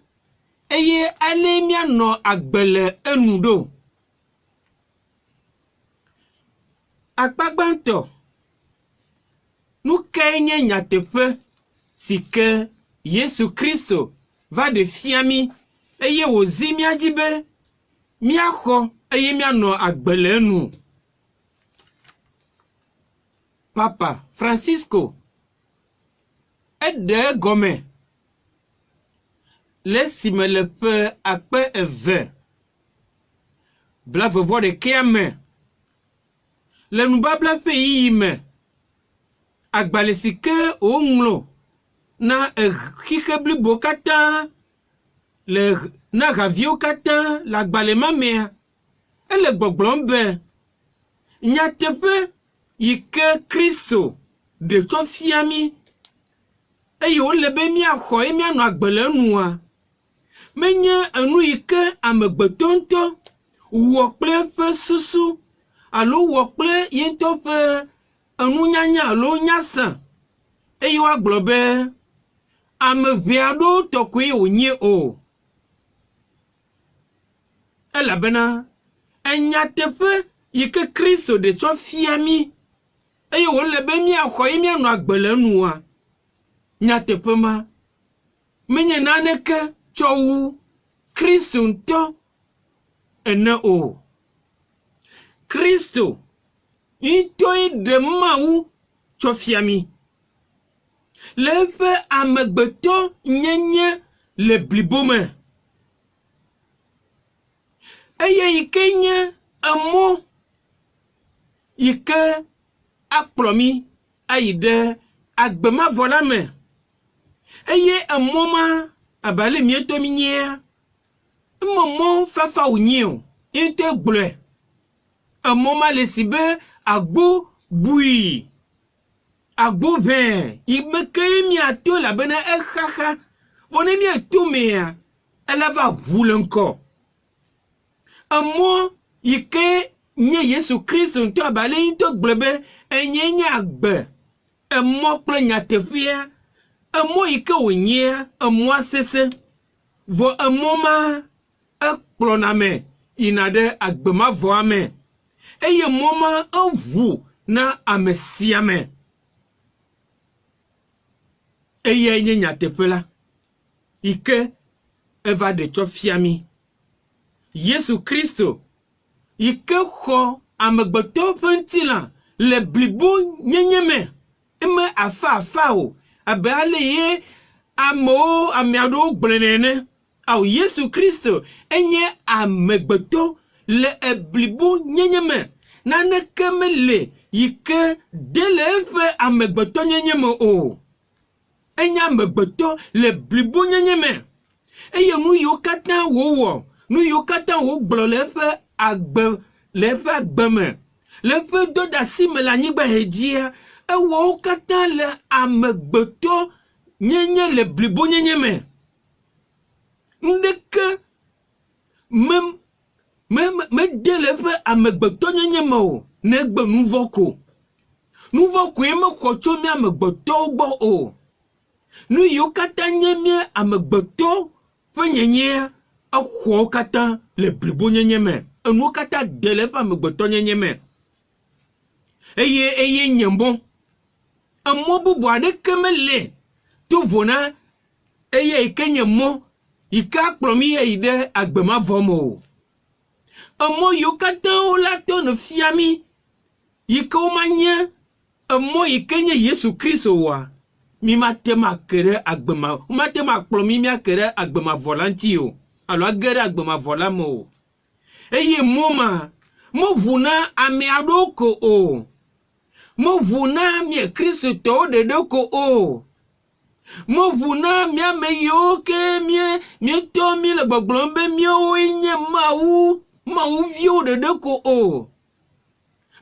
eye ale mianɔ agbe le enu ɖo. Akpagbanto. Nous kenye nyatepe si que Yesu Christo va de fiami eye ozi miajibe miako eye miano agbelenu. Papa Francisco ede gome laisse-me le peu akpe eve blave vo de keame le nubabla fe yime agbalesike onglo na kikebli bokata le na ravio kata la gbalema mea ele gboglombe nyatepe yike Kristo de to fiami eye o lebe mi akho e mi anu agbelenua menye enu yike amegbetonto wo ple fe susu alo wo ple yento fe enu nyanya alo nyasa eye wa globe ameviado tokwe onye o elabena enyatefe yike Kristo de to fiami eye wo lebe mi akho e mi anu agbelenua nyatepe ma menye naneke chowu Kristo nto ene o Kristo into de mawu chofiami leve amegbeto nyenye le blibome eye ikenye amo ike akplomi aide agbema volame eye amoma abale mieto minye momo fafa unyeo inte gble amoma lesibe agbo bui agbo ben imeke mi ato la bena ehaha vone mi ato mea elava vulenko amo ike nye Yesu Kristo nto abale into gblebe enye nya agbe emo kple nyatefia emo ike onye emo asese vo emo ma ekploname inade agbema vo ame eye moma ovu na amesiame eye nye nyatepela ike eva de chofiami Yesu Kristo ike kho amegbeto pentila le blibo nyenyeme eme afa o abale ye amo amiado gbenene au Yesu Kristo enye amegbeto le eblibo nyenyeme nane kemele yike delefe amegbeto nyenyeme o enye amegbeto le blibo nyenyeme eye nu yo kata wo nu yo kata wo gblo lefe agbe lefe agbeme lefe doda sime la nyigba hejia ewo kata le amegbeto nyenye le blibo nyenyeme ndeke me delefe amegbeto nyenyeme o negbe nuvoko eme khocho mi amegbeto gbo o nu yo kata nyemie amegbeto fe nyenye akho kata le blibo nyenyeme enu kata delefe amegbeto nyenyeme eye nyembo amo bubu ade kemele to vona eye ikenye mo ika kplomi ide agbema vomo amo yokata ola to no fiami ika omanye amo ikenye Yesu Kristo wa mi matema kere agbema matema kplomi mi akere agbema volantio alo agere agbema volamo eye moma mo vuna ame adoko o mo vuna mi Kristo to de doko o mo vuna mi ame yoke mi to mi le gboglombe mi o inye mau vio de doko o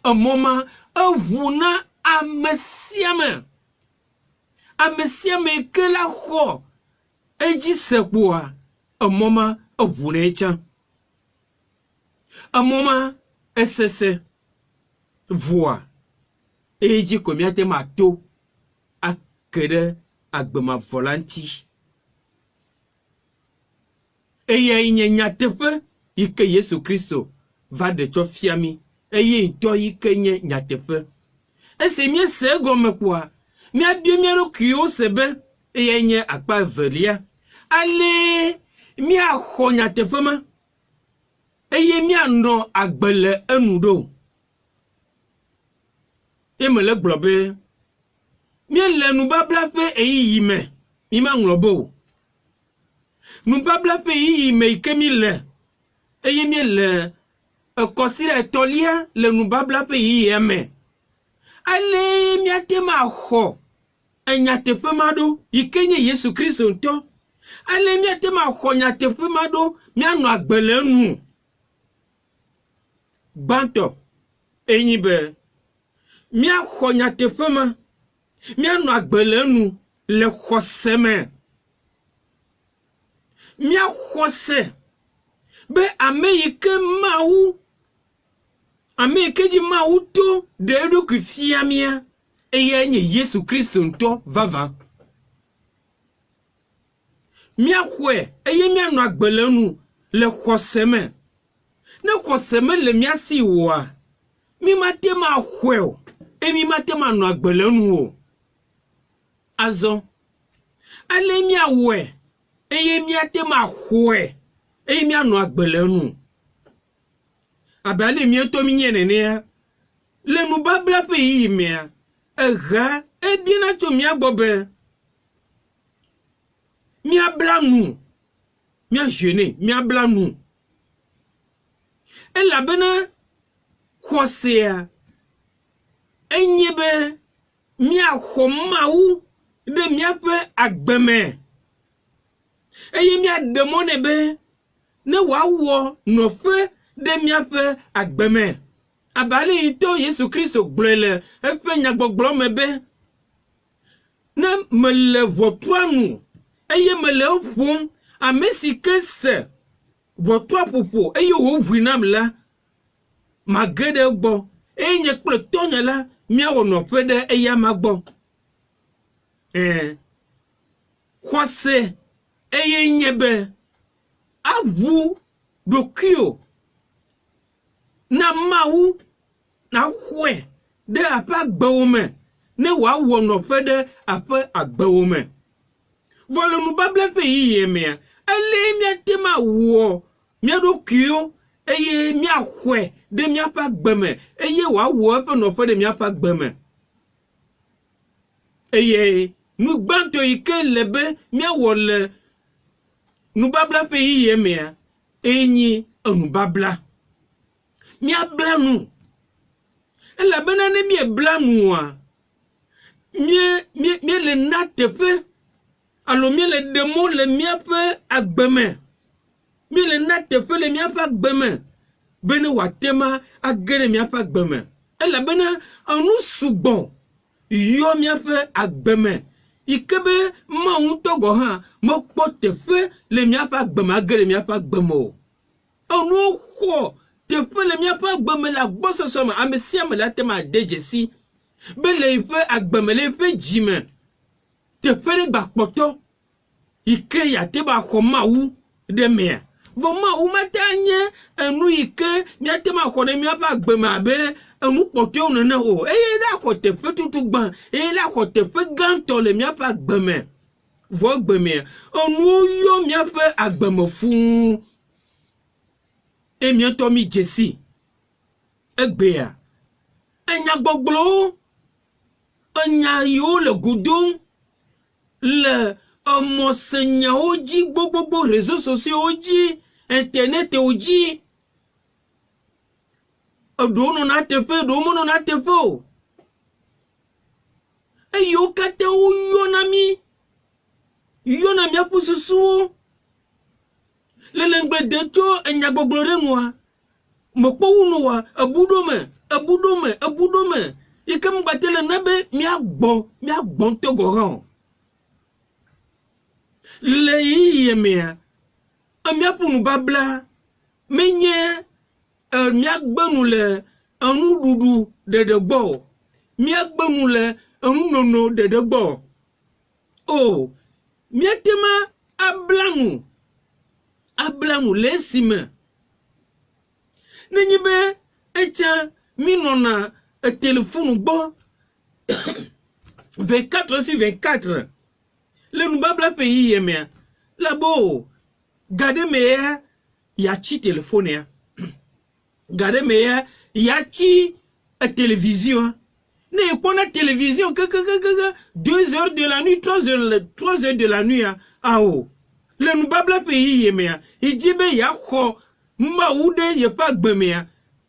amoma avuna amesiame ke la ho eji sekwa amoma avuna echa amoma esese voix eji komiate mato akere agbema volanti eye inye nyatefe ike Yesu Kristo va de chofiami eye ntɔ yi ke nye nyateƒe. Esi miese egɔme kpoa, miabie mia ɖokuiwo se be eye nye akpa evelia. Ale miaxɔ nyateƒe ma eye mianɔ agbe le enu ɖo. Ye mele gblɔ be miele nubabla ƒe eyiyi me, mi maŋlɔ be o. Nubabla ƒe eyiyi me yi ke mi le eye miele ekɔsira etɔlia le nubabla ƒe eyiyia me. Ale miate maxɔ enyateƒe ma ɖo yi ke nye Yesu Kristo ŋutɔ. Ale miate maxɔ nyateƒe ma ɖo mianɔ agbe le enu. Gbãtɔ enyi be miaxɔ nyateƒe ma mianɔ agbe le enu le xɔse me. Miaxɔ se be ame yi ke Mawu, ame yi ke dzi Mawu to ɖe eɖokui fia mia eye nye Yesu Kristo ŋutɔ vava. Miaxɔe eye mianɔ agbe le enu le xɔse me. Ne xɔse me le mia si oa, mi mate maxɔe o eye mi mate manɔ agbe le enu o. Azɔ, ale miawɔe eye miate maxɔe eye mianɔ agbe le enu. Abe ale mietɔ mi nye nenea, le nubabla ƒe yiyi mea, eha ebiena tso mia gbɔ be miabla nu, miajeune, miabla nu. Elabena xɔsea enye be miaxɔ Mawu ɖe miaƒe agbe me. Eye miaɖe mɔ nɛ be ne wòawɔ nɔƒe ɖe miaƒe agbe me. Abe ale yi to Yesu Kristo gblɔe le eƒe nyagbɔgblɔ me be ne mele ʋɔtrua nu eye mele eƒom, ame si ke se ʋɔtrua ƒoƒo eye wòʋui nam la, mage ɖe egbɔ eye nye kple tɔnye la miawɔ nɔƒe ɖe eya ma gbɔ. Xɔse eye nye be aʋu ɖokuiwo na Mawu naxɔe ɖe aƒe agbewo me ne wòawɔ nɔƒe ɖe aƒe agbewo me. Vɔ le nubabla ƒe yiyi mea, ele miate mawɔ mia ɖokuiwo eye miaxɔe ɖe miaƒe agbe me eye wòawɔ eƒe nɔƒe ɖe miaƒe agbe me. Eye nugbãtɔ yi ke le be miawɔ le nubabla ƒe yiyi mea, enyi enubabla. Miabla nu. Elabena ne miebla nua, miele na teƒe alo miele ɖe mɔ le miaƒe agbe me. Miele na teƒe le miaƒe agbe me be ne wòate ma age ɖe miaƒe agbe me. Elabena enu sugbɔ yɔ miaƒe agbe me yi ke be Mawu ŋutɔ gɔ hã mekpɔ teƒe le miaƒe agbe me age ɖe miaƒe agbe me o. Enuwo xɔ teƒe le miaƒe agbe me le agbɔsɔsɔ me, ame sia ame la te ma de dzesi be le yiƒe agbe me, le yiƒe dzi me, teƒe ɖe gbakpɔtɔ yi ke yate ba xɔ Mawu ɖe mea. Vɔ Mawu mate anye enu yi ke miate ma xɔ ɖe miaƒe agbe me abe enu kpɔtɔewo nene o. Eye la xɔ teƒe tutugbã, eye la xɔ teƒe gãtɔ le miaƒe agbe me. Vɔ egbe mea, enuwo yɔ miaƒe agbe me fũu. E mietɔ mi dzesi egbea enyagbɔgblɔwo, enya yiwo le godom le emɔsenyawo dzi gbogbogbo, réseaux sociaux dzi, internetwo dzi. Eɖewo nɔna teƒe, eɖewo menɔna teƒe o. Eyiwo katã woyɔna mi, yɔna miaƒe susuwo. Lelengbede tso enyagbɔgblɔ ɖe nua, mekpɔ wunu wa ebuɖome, yi ke mgbate le na be miagbɔ ŋutɔ gɔ hã o. Le yiyi mea, miaƒe nubabla menye miagbe nu le enuɖuɖu ɖeɖe gbɔ o. Miagbe nu le enunono ɖeɖe gbɔ o. Miate ma abla nu le esime nenye be tiens, minona téléphone bon 24 sur 24. Le nous babla pays yemia. Là-bas, gardez meilleur, y'a chi téléphone ya. Gardez meilleur, y'a chi télévision. Ne pas la télévision, 2 heures de la nuit, 3 heures de la nuit. Ah oh. Le nous babla pays yemia. Il dit ben y'a quoi? Mba oude y'a pas gbemia.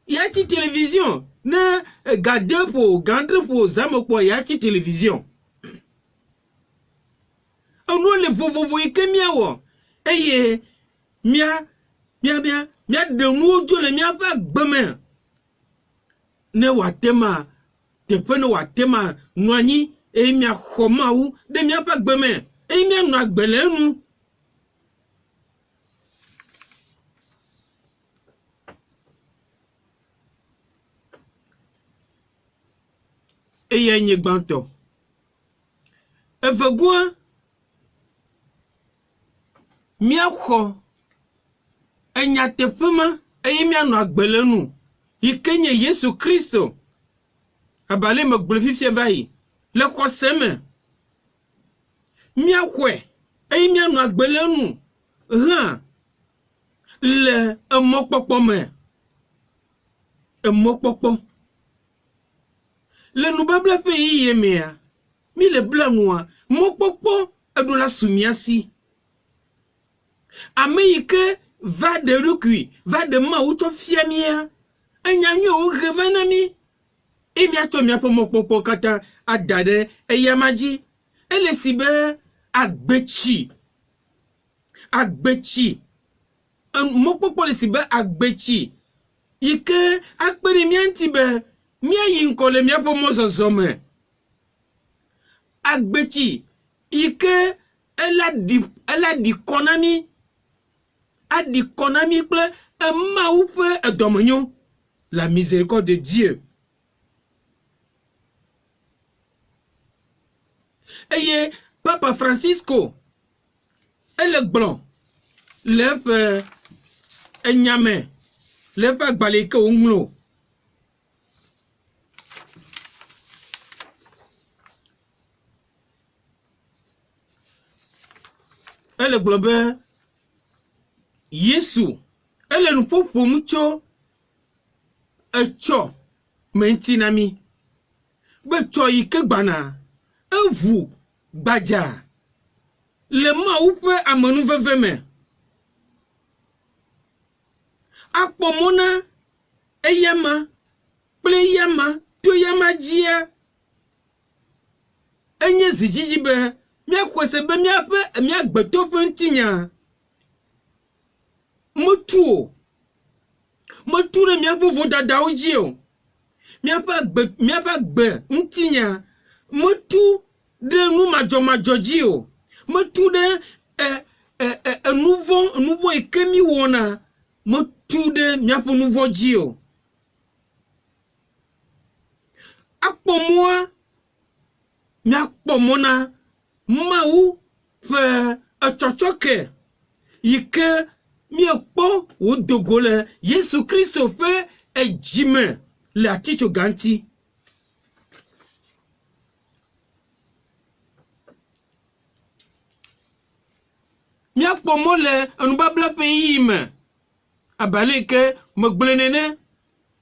Y'a chi télévision. Ne gardez pour zame quoi y'a chi télévision. On le vovo ike miawo. Eye mia de nous jo le mia va gbeme. Ne watema te pene watema noani e mia khoma ou de mia va gbeme. E mia no agbele nu. Eye nye gbanto. Evegua mia kho enya tefema eye mia no agbele nu ikenye Yesu Kristo abale me glorifie vai le kho seme mia kwe eye mia no agbele nu ran le emokpopo me emokpopo le nu babla fe yi yemea mi le bla noa mokpopo edola sumiasi. Amérique va de recul, va de maouto fiamia. Enyanyo ou revenami. Et miato mia po mopopo kata adade e yamaji. Elle sibe agbechi. Agbechi. Mopopo le sibe agbechi. Ike akpere mianti be mia yinkole mia po mozozome. Agbechi. Ike elle a dit konami. A dit konami ple ma oupe domonyo la miséricorde de Dieu. Eye Papa Francisco elle blanc lève enyame lève agbaleke onglo elle globe Yesu, elle nous popo mucho echo mentinami. Becho ike gbana evu baja. Le ma oupe amenu veveme. Akpomona eyama pleyama toyama jia. Enye zijiji be mia kwese be mia gbeto pentinya. Motu le mia vovo dada ojio mia pa gbe ntinya motu de nu majo jio motu de nouveau ekemi wona motu de mia po nouveau jio akpomoa mia pomona mau fe achochoke yike mieux po ou dogole Yesu Christo fait et jime la ticho ganti. Mieux po mole on babla pays me abale ke me glenene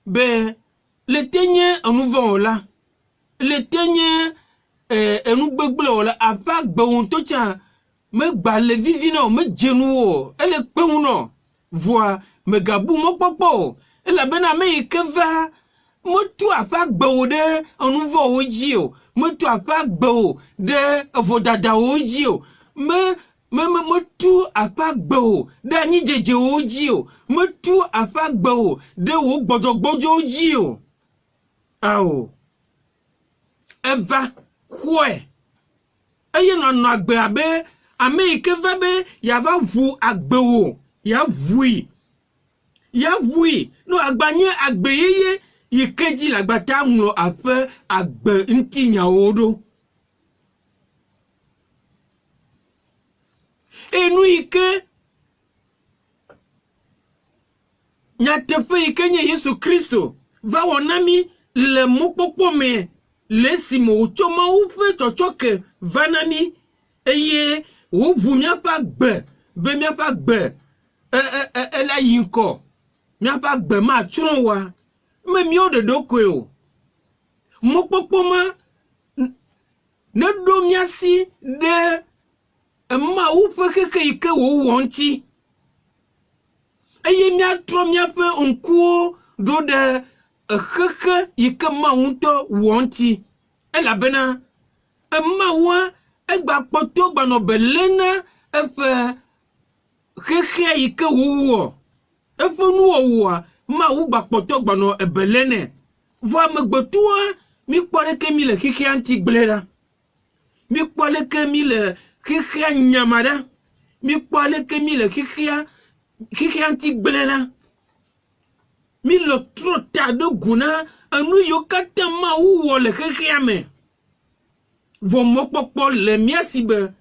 be le tenye on nous là le tenye nous begble là ava gbe to cha me gba le vivino me jenuo ele kpemuno voa me gabu mo popo ele bena me ikeva mo tu afa gbo de onuvo oji o mo tu afa gbo de vodada oji o me mo tu afa gbo de ani jeje oji o mo tu afa gbo de wo gbojogbojo oji o awo eva kwe eye no agbe abe Amérique va be ya va vu agbewo ya vui no agbanye agbeyeye yikeji lagbata nlo afe agbe ntinya odo enu ike nyatefe ike nye Yesu Kristo va wonami le mokpokpo me le si mo choma ou fe chochoke vanami eye ou bu mia pa gbe be mia pa gbe la yinko mia pa gbe ma chron wa me mi o de dokwe o mokpokpo ma ne do mia si de ma ou fe keke ike wo wonti eye mia tro mia pe onkuo do de keke ike ma unto wonti elabena ma wa egba poto gba no belena efe keke ike wo efe nu wo ma u gba poto gba no ebelene vo amegbetua mi kpore ke mi le keke anti gblera mi kpole ke mi le keke nyamada mi kpole ke mi le keke anti gblera mi le tro ta do guna anu yo kata ma u wo le keke ame vo mokpokpo le miasibe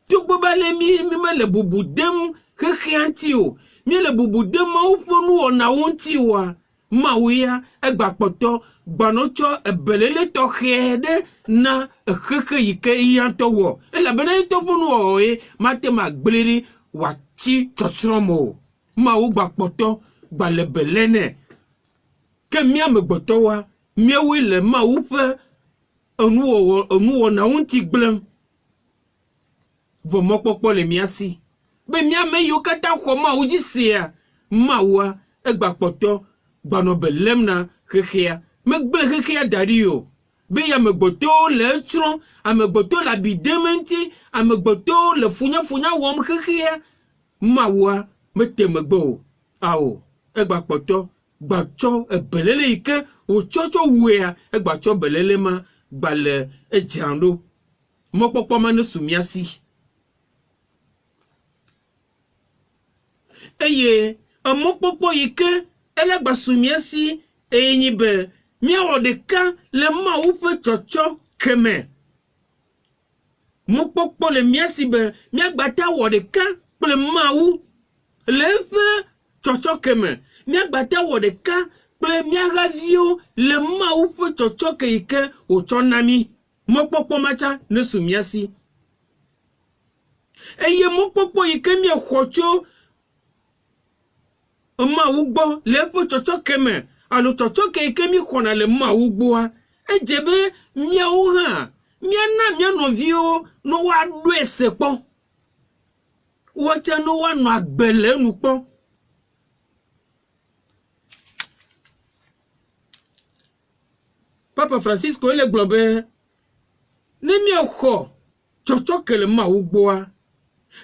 to gboba le mi me le bubu dem keke anti o mi le bubu dem ma u fonu ona wonti wa ma uya egba poto gbanocho ebelele to khede na keke yike yanto wo ela bene to fonu o mate ma gbliri wachi chochromo ma u gba poto gba le belene ke mi amegboto wa mi wi le ma u fe onu na wonti gblem vo mokpokpo le miasi be mi ame yo kata kho ma u jisia ma wa egba poto gbano belem na kekea me gbe kekea dario be ya megboto le chron amegboto la bidementi amegboto le funya wom kekea ma wa mete megbo ao egba poto gbacho ebelele ike o chocho wea egbacho belele ma gbale ejrando mokpokpo ma ne sumiasi eye amokpokpo ike elegba sumiasi enyibe miawo de ka le ma u fe chocho keme mokpokpo le miasi be miagbata wo de ka ple ma u le fe chocho keme miagbata wo de ka ple miagavio le ma u fe chocho ke ike o chonami mokpokpo macha ne sumiasi eye mokpokpo ike mi khocho ma ugbo le fo chocho keme alo chocho ke ike mi khona le ma ugbo a ejebe mia u ha mia na mia no vio no wa do esepo wo cha no wa no agbele nu po Papa Francisco ele globe ne mi okho chocho ke le ma ugbo a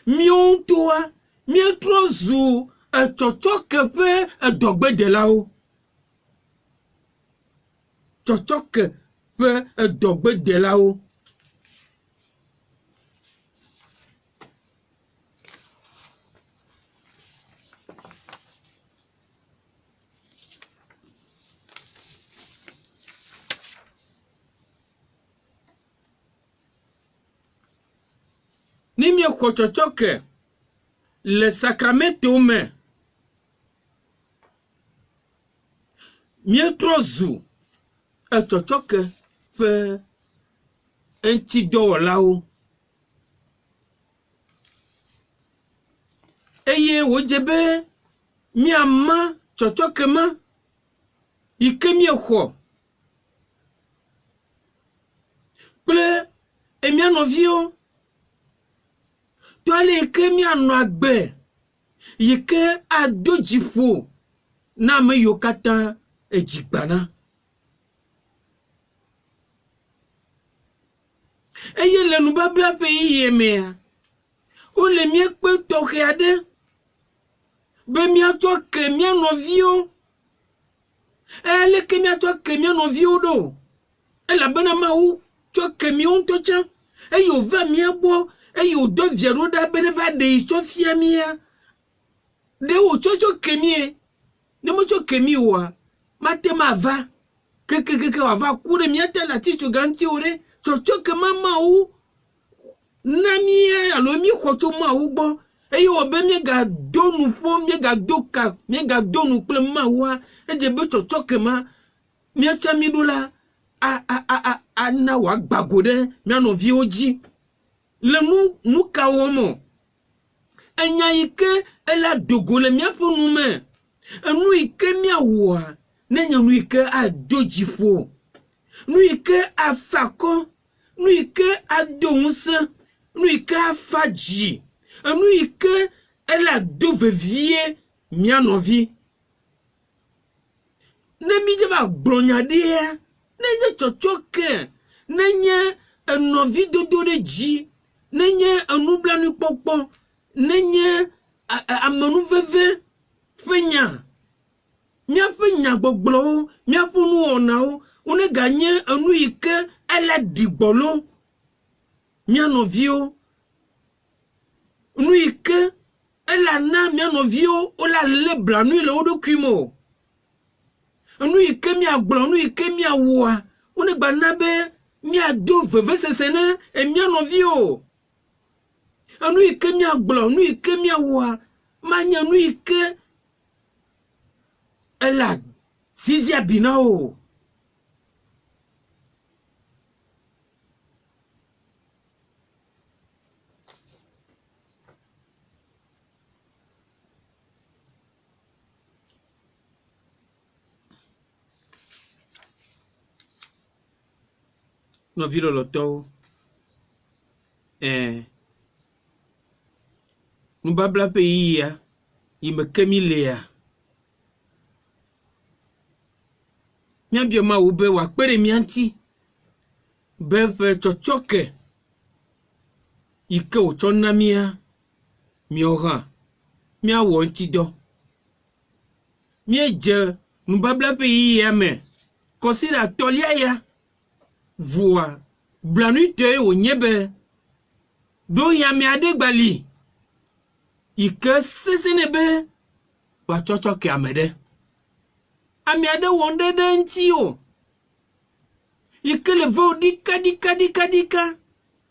mi o to a mi trozu chocho ke fe dogbe de la o chocho ke fe dogbe de la o ni mi ko chocho ke le sacramento me mietrozu chochoke fe enti do lao eye wojebe mi ama chochoke ma ike mi kho ple emi anovio to ale ike mi anu agbe ike adojifo na me yokata ejigbana eye lenu babla fe yeme o le mi pe to khiade be mi ato ke mi anovio ele ke mi ato ke mi anovio do ela bana ma u to ke mi on to cha e yo va mi abo e yo do viero da bene va de cho fia mi ya de o cho ke mi ne mo cho ke mi wa matema va que va kure miata la ticho ganti ore chocho ke mama u nami alo mi khocho ma u gbo eyo be mi ga donu fo mi ga doka mi ga donu ple ma wa eje be chocho ke ma mia chamidula a na wa gbagode mia no vi oji le nu kawomo enya ike ela dogole mia ponu me enu ike mia wo nenya nu ike a dojifo nu ike a fako nu ike a donse nu ike a faji enu ike ela dovevie mia no vi ne mi je ba glonyade nenye chochoke nenye enovi dodo de ji nenye anublanu popo nenye amanu veve fenya mia fenya gbogbo mia funu ona o one ganye anu ike ele digbolo mia novio anu ike ela na mia novio ola lebra nu ile odokumo anu ike mia gbolo anu ike mia wa one gba na be mia do veve sesene e mia novio anu ike mia gbolo anu ike mia wa manya anu ike ela sizia binao no vilo loto nu babla pays ya yime kemilea mia bioma ube wa kpere mianti beve chochoke ike ochonna mia miora mia wonti do mia je nu babla pays ya me kosira tolia ya voa blanute onyebe do ya mi adegbali ike sesenebe wa chochoke amede ami ade wonde de nti o ike le vo dika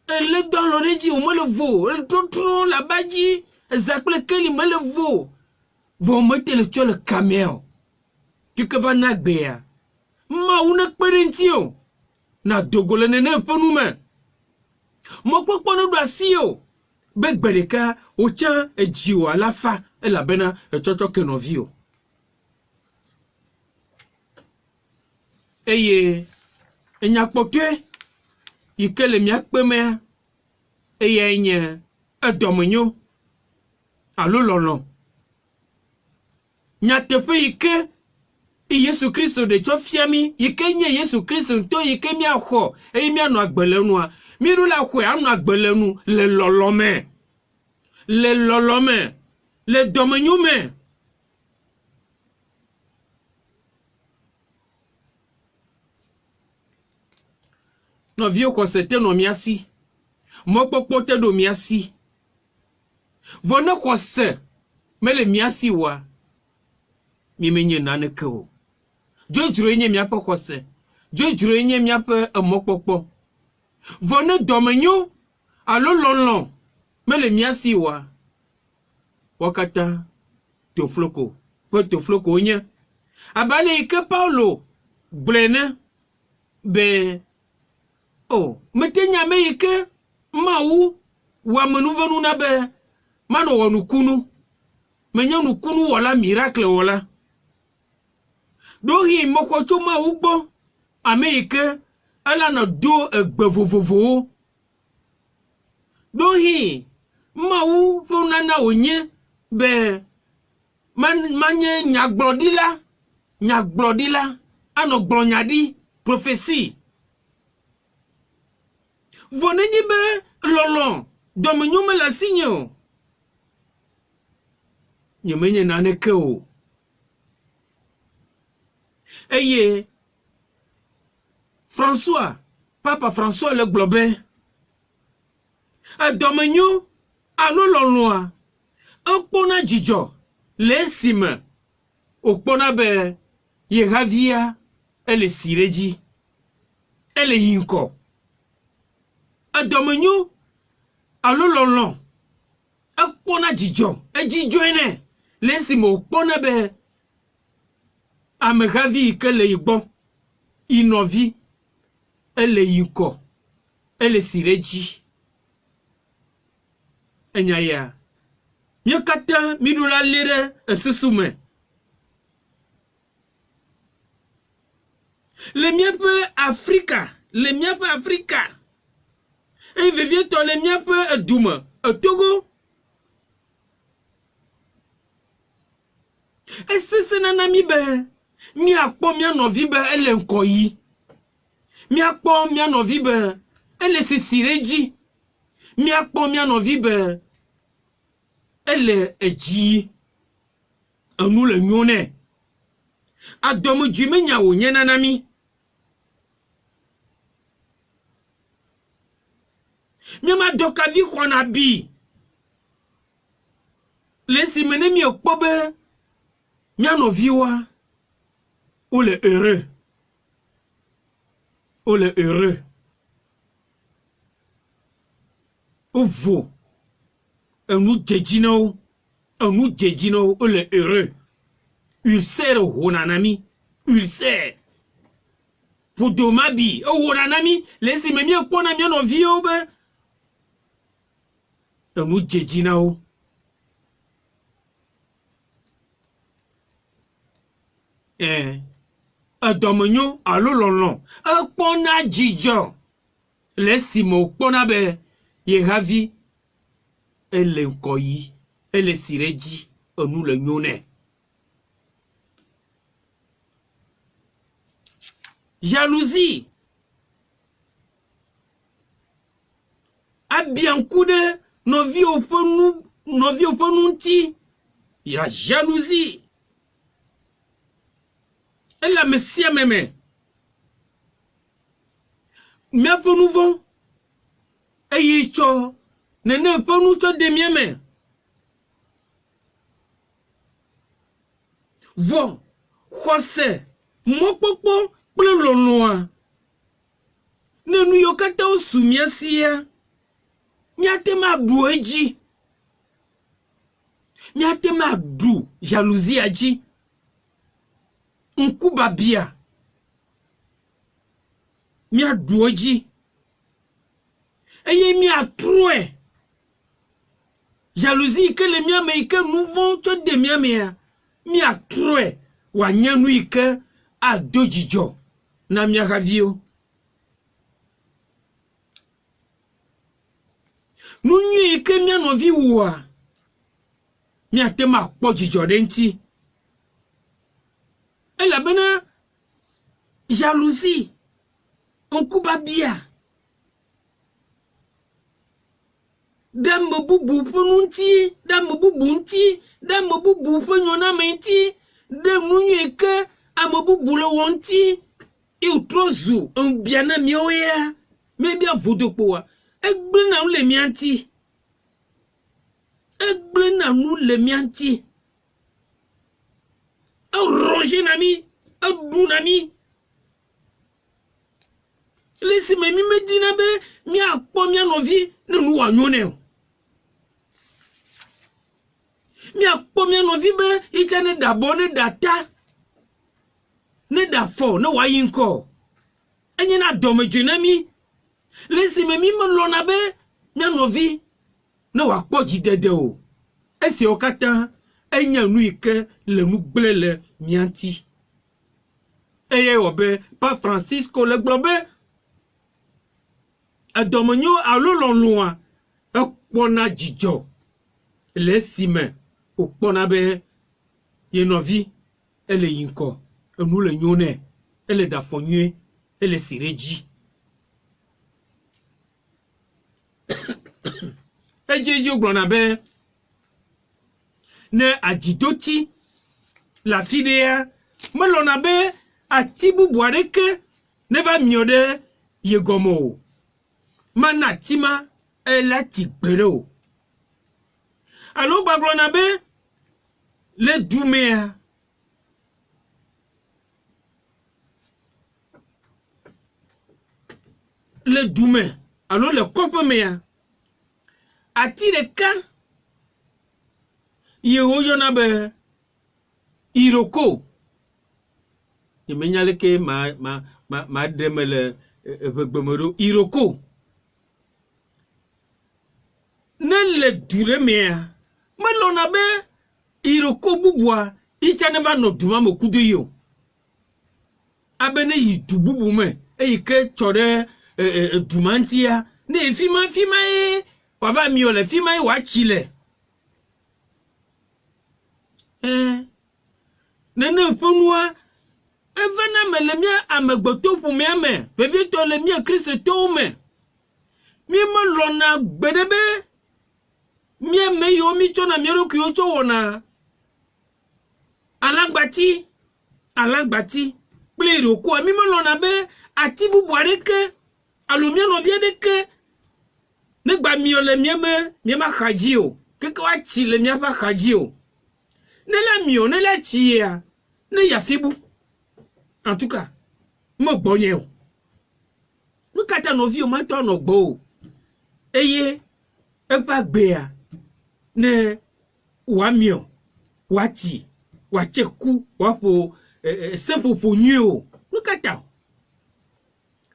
ele dans le régi o me le vo el totron la baji ezakle keli me le vo mete le tio le camel ike va na gbea ma una kpere o na dogole nene fonu me mo popo no do asio be gbereka o cha ejiwa ala fa ela bena e chochoke no vio eye enya pope ikele mi akpeme eye enye edomonyo alololo nya tefe ike Yesu Kristo de chofiami ike nye Yesu Kristo to ike mi akho e mi anu agbelenu a mi ru la kho anu agbelenu le lolome le domonyo me no vio ko sete no miasi mo popo te do miasi vona ko se mele miasi wa mi menye naneke o jojuro enye mi apo ko se jojuro enye mi apo mo popo vona domenyo alololon mele miasi wa wakata tofloko onye abale ike Paulo blene be oh metenya me ike mawu wa menuvenu na be mano wonukunu menya nukunu wala miracle wala dohi moko choma ugbo Amerike ala na do egbevovovo dohi mawu funana onye be manye nyagbrodila ano glonyadi prophecy vonenyi be lolon domenyome la signo nyemenye naneke o eye Papa François le Globin a domenyo alolonwa okpona jijo lesime okpona be yehavia ele sireji ele yinko a domenyo alololon okpona jijo ejijo ene lesime okpona be amehavi kele igbo inovi, elle yinko, elle sireji. Enyaya. Miokata midula lire susume. Le mieux Africa, le mieux Africa. Et vivien to le mieux Douma, Togo. Et c'est nanami be. Mi akpo mi anovi be ele nkoyi. Mi akpo mi anovi be ele sisireji. Mi akpo mi anovi be ele eji. Anu le nyone. Adomu jume nyawo nyenanami. Miama dokavi kwana bi. Lesi mene mi okpobe. Miano viwa. Ou le heureux. Ou le heureux. Ou vous. Nous djedjino. Nous djedjino. Ou le heureux. Ulcère honanami. Ulcère. Pour domabi. Ou honanami. Lesi me mi okpona miano viwa be. Nous djedjino. Adomenyo alololon. Akpona jijo. Lesimo kpona be. Yehavi. Ele nkoyi. Ele sireji. Onu le nyone. Jalousie. Abiankude. Novi ofonu nti. Ya jalousie. Elle a messia meme. Mia fonu von. Eye cho. Nene fonu cho de mieme. Von. Kwase. Mokpokpo. Plolonoa. Nenu yokata osumia siya. Miatema bueji. Miatema du. Jalousie aji. Nkubabia. Mia duoji. Eye mia troue. Jalousie que le mia me ike nouveau cho de mia mea. Mia troue. Wanyanu ike a dojijo. Na mia ravio. Nunyu ike mia novi uwa. Mia tema pojijo denti. Elle a bena jalousie. On coupe bien. Dame bubu ponunti, dame bubunti, dame bubu ponyona menti, dame nunyeke, amobubu le wonti, et trozu, un biana mioya, mais bien vodopoa, egblena le mianti. Egblena nous le mianti. Un ronger nami, un dou nami. Laissez-moi me dire be, mi a po mi anovi, ne nous anyone. Mi a po mi anovi be, icha ne da bone data. Ne da fo, ne wa yinko. Enye na dome junami. Laissez-moi me lona be, mi anovi, ne wa po jidede o. Ese okata. Enya nuike le nublele mianti. Eye obe pa Francisco le globe. Adomenyo alolon loin. Ekpona jijo. Le sime. Okpona be. Yenovi. Ele yinko. Enu le nyone. Ele dafonye. Ele sireji. Ejeji oglona be. Ne adidoti la fidea melona be atibu boareke ne va miode yegomo manatima elati gbero alo gbaglona be le dumea le dume alo le kopemea ati de ka Yehoyona be Iroko. Yemenyale ke ma ma dreme le gbemero iroko ne le dure mea melona be iroko bubua icha ne va no duma mo kudu yo abene yi du bubu me ke chore dumantia ne fima wa va mi ole fima wa chile nene fonua evana melemia amegboto pu me ame vevito le mia Kristo to me mi mo lona gbedebe mi me yo mi chona mi ro ki o cho wona alagbati plero ko mi mo lona be ati bubu areke alomia no vie deke negba mi ole mi ma khaji o keke wa chi le mi afa khaji o ne la mi o ne la chi ya ne ya fibu en tout cas mo gbonye o nu kata no vi o ma to no gbo eye e fa gbe ya ne wa mi o wa ti wa cheku wa po simple pour nyo nu kata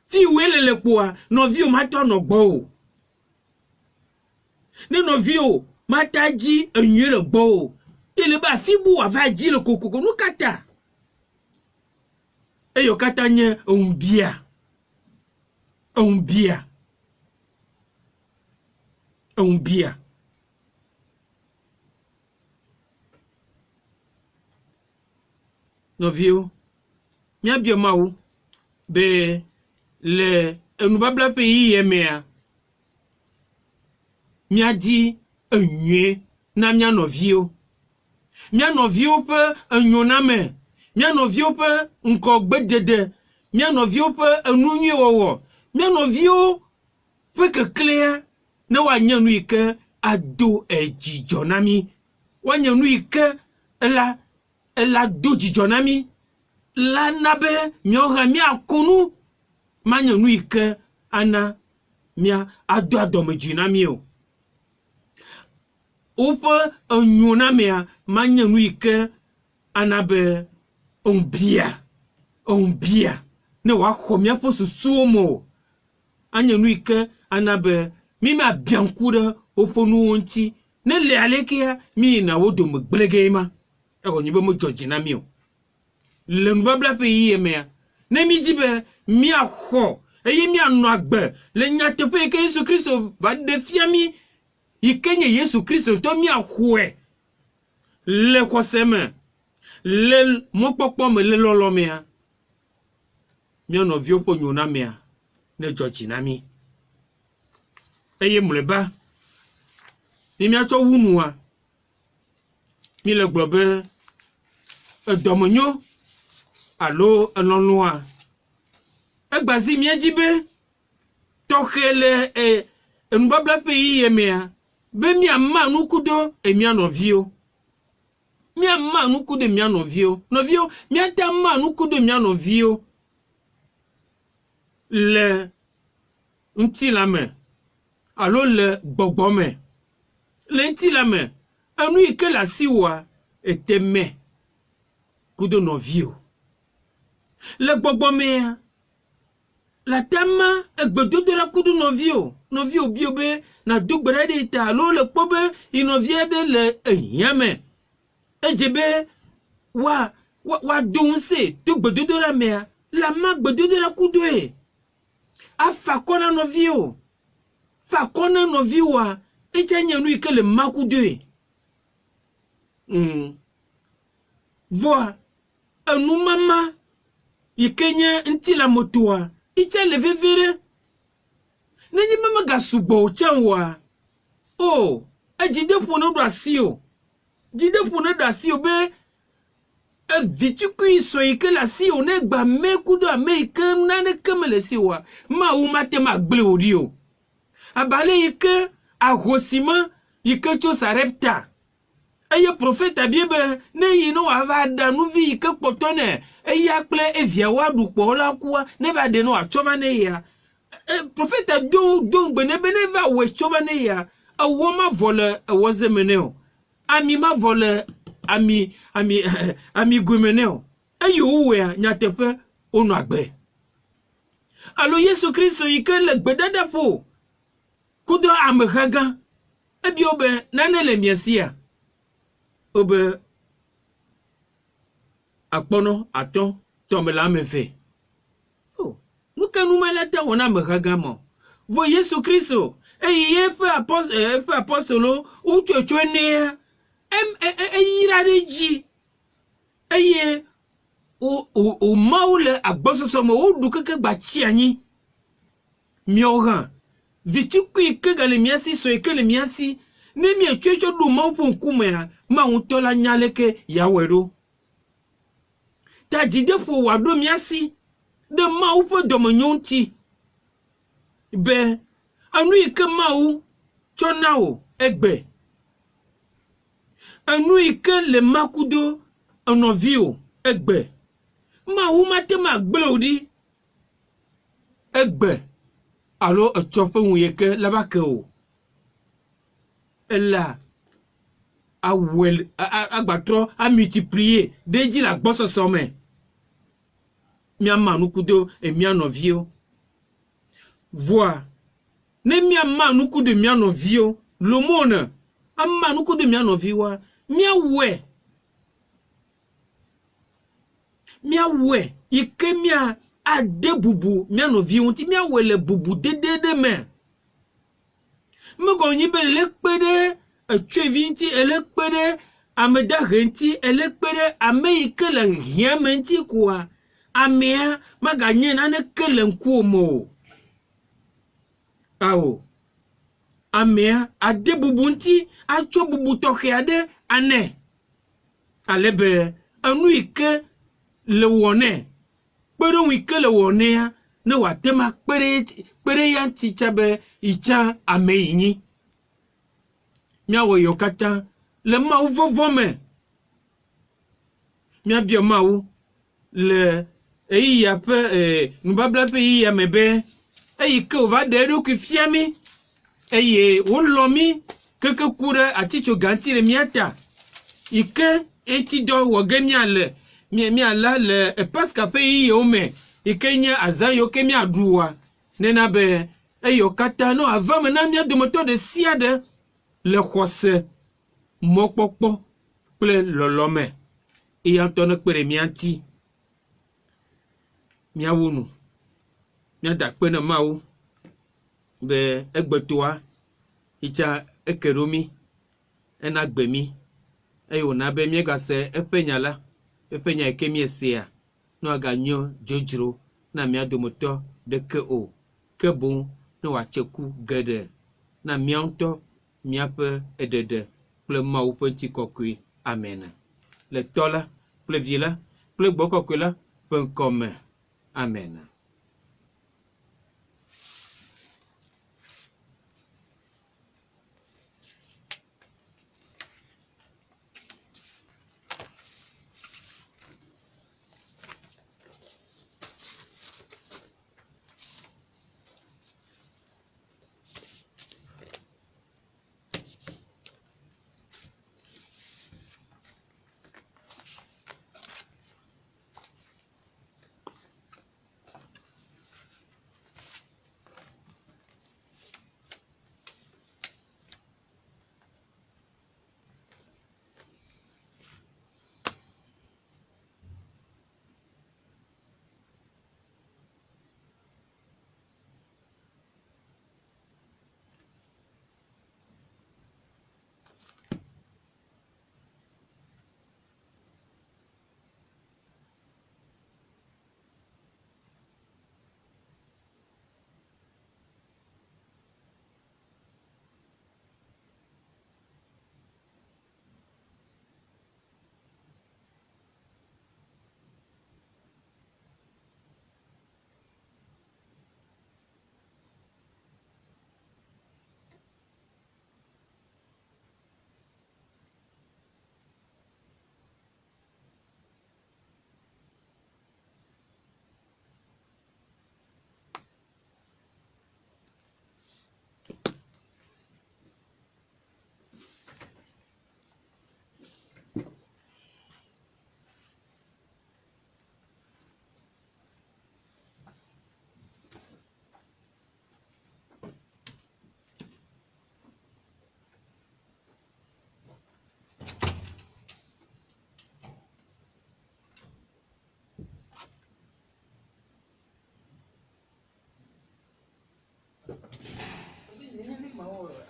fi welele po no vi o ma to no gbo ne no vi o ma taji enyo le gbo ile ba fibu wa va ji le kokoko nu kata eyo kata nye umbia no viu mia bio mau be le enubabla pays yemea mia di enye na mia no viu pe enyoname mia no viu pe nko gbedede mia no viu pe enunyi wowo mia no viu pe ke clear na wa nyanu ike ado ejijonami wa nyanu ike ela do jijonami la nabe mioha mia konu ma nyanu ike ana mia ado adomejinami o upe enyoname ma nyanu ike anabe ombia ne wa khomia po susuomo anyanu ike anabe mi ma biankure oponu onti ne le alekia mi na wodo mgbelegema ego nyibe mo George na mi o le nubabla pe yeme ne mi dibe mi akho eye mi anu agbe le nyatepe ke Yesu Kristo va defia mi ikenye Yesu Kristo to mi akhoe le kwaseme le mokpokpo me le lolomea mi ono vi opo nyona mea ne George na mi eye muleba mi ato wunua mi le globe edomonyo alo elonua egbazi mi ejibe tokhele enubabla pe yemea be mi ama nukudo emi anovio mi ama nukudo emi anovio novio mi ata ama nukudo emi anovio le ntilame alo le gbogbome le ntilame anu ike la siwa eteme kudo novio le gbogbome la tama egbedodo la kudo novio biobe na dogbere de ta alo le pobe inovie de le enyame ejebe wa donse dogbedodo la mea la ma gbedodo la kudo afa kona novio fa kona novio wa echanye nu ike le makudo voa enu mama ikenye ntila motoa icha le vevere nenye mama gasugbo chanwa ejide pono do asio jide pono do asio be vituku iso ike la sio ne gba mekudo Amerika na ne kemele siwa ma umate ma gble odio abale ike ahosima ike cho sarepta eye profeta biebe ne yino ava danu vi ike potone eye akple evia wadu kpola kuwa ne va de no achova ne ya profeta do gbene bene va we chova ne ya awoma vole wozemeneo ami ma vole ami gumeneo eye uwe nyatepe onu agbe alo Yesu Kristo yi ke le gbedadaƒo kudo ameha gã ebio be nane le mia sia obe akpɔnɔ atɔ̃ tɔmela ame eve. Oh, nu ke nu me le te wɔna ameha gã mo. Vo Yesu Kristo eye eƒe apostolo wotsoe nea eyira ɖe dzi eye o mawu le agbɔsɔsɔ me woɖu keke gbatsi anyi. Miawo hã vitukui ke gale mia si sue ke le mia si ne mietsoe tsɔ ɖo mawu ƒe ŋkumea mawu ŋutɔ la nya leke yawɔe ɖo. Ta dzideƒo wòaɖo mia si ɖe mawu ƒe dɔmenyo ŋuti be enu yi ke mawu tsɔ na wò egbe, enu yi ke le makudo enɔviwo egbe, mawu mate ma gble o ɖi egbe alo etsɔ ƒe ŋu yi ke la va ke o. Ela awɔe agbatrɔ amultiplier ɖe edzi le agbɔsɔsɔ me. Miama nukudo mia nɔviwo. Voa ne miama nukudo mia nɔviwo lomone ama nukudo mia nɔviwoa miawɔe yi ke mia ade bubu mia nɔviwo ŋuti miawɔe le bubu dede ɖe me. Megɔ nyi be ele kpe ɖe etsoevi ŋuti, ele kpe ɖe ame dahe ŋuti, ele kpe ɖe ame yi ke le hiã me ŋuti koa amea maganye naneke le ŋkuwòme o. Awo, amea ade bubu ŋuti atso bubu tɔxɛ aɖe anɛ. Ale be enu yi ke le wɔnɛ, kpeɖeŋu yi ke le wɔnɛa ne wòate ma kpe ɖe ya ŋuti tsa be yitsã ame yi nyi. Miawɔ yewo katã le mawu vɔvɔ me. Miabia mawu le eyia ƒe nubabla ƒe yiyia me be eyi ke wòva ɖe eɖokui fia mi eye wolɔ mi keke ku ɖe atitsoga ŋuti le mia ta yi ke ŋtidɔ wɔ ge miala le Pasika ƒe yiyiwo me yi ke nye azã yiwo ke miaɖua nena be eyiwo katã no ava me na mia dometɔ ɖe sia ɖe le xɔse, mɔkpɔkpɔ kple lɔlɔ̃ me. Eya ŋutɔ nekpe ɖe mia ŋuti. Miawo nu, miada kpe ne mawu be egbetoa yitsã eke ɖo mi ena gbe mi eye wòna be míegase eƒe nya la, eƒe nya yi ke miesea ne wòaganyo dzodzro na mia dometɔ ɖeke o, ke boŋ ne wòatse ku geɖe na mia ŋutɔ miaƒe eɖeɖe kple mawu ƒe ŋutikɔkɔe. Amen. Le tɔ la kple vi la kple gbɔ kɔkɔe la ƒe ŋkɔ me. Amen.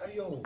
ayo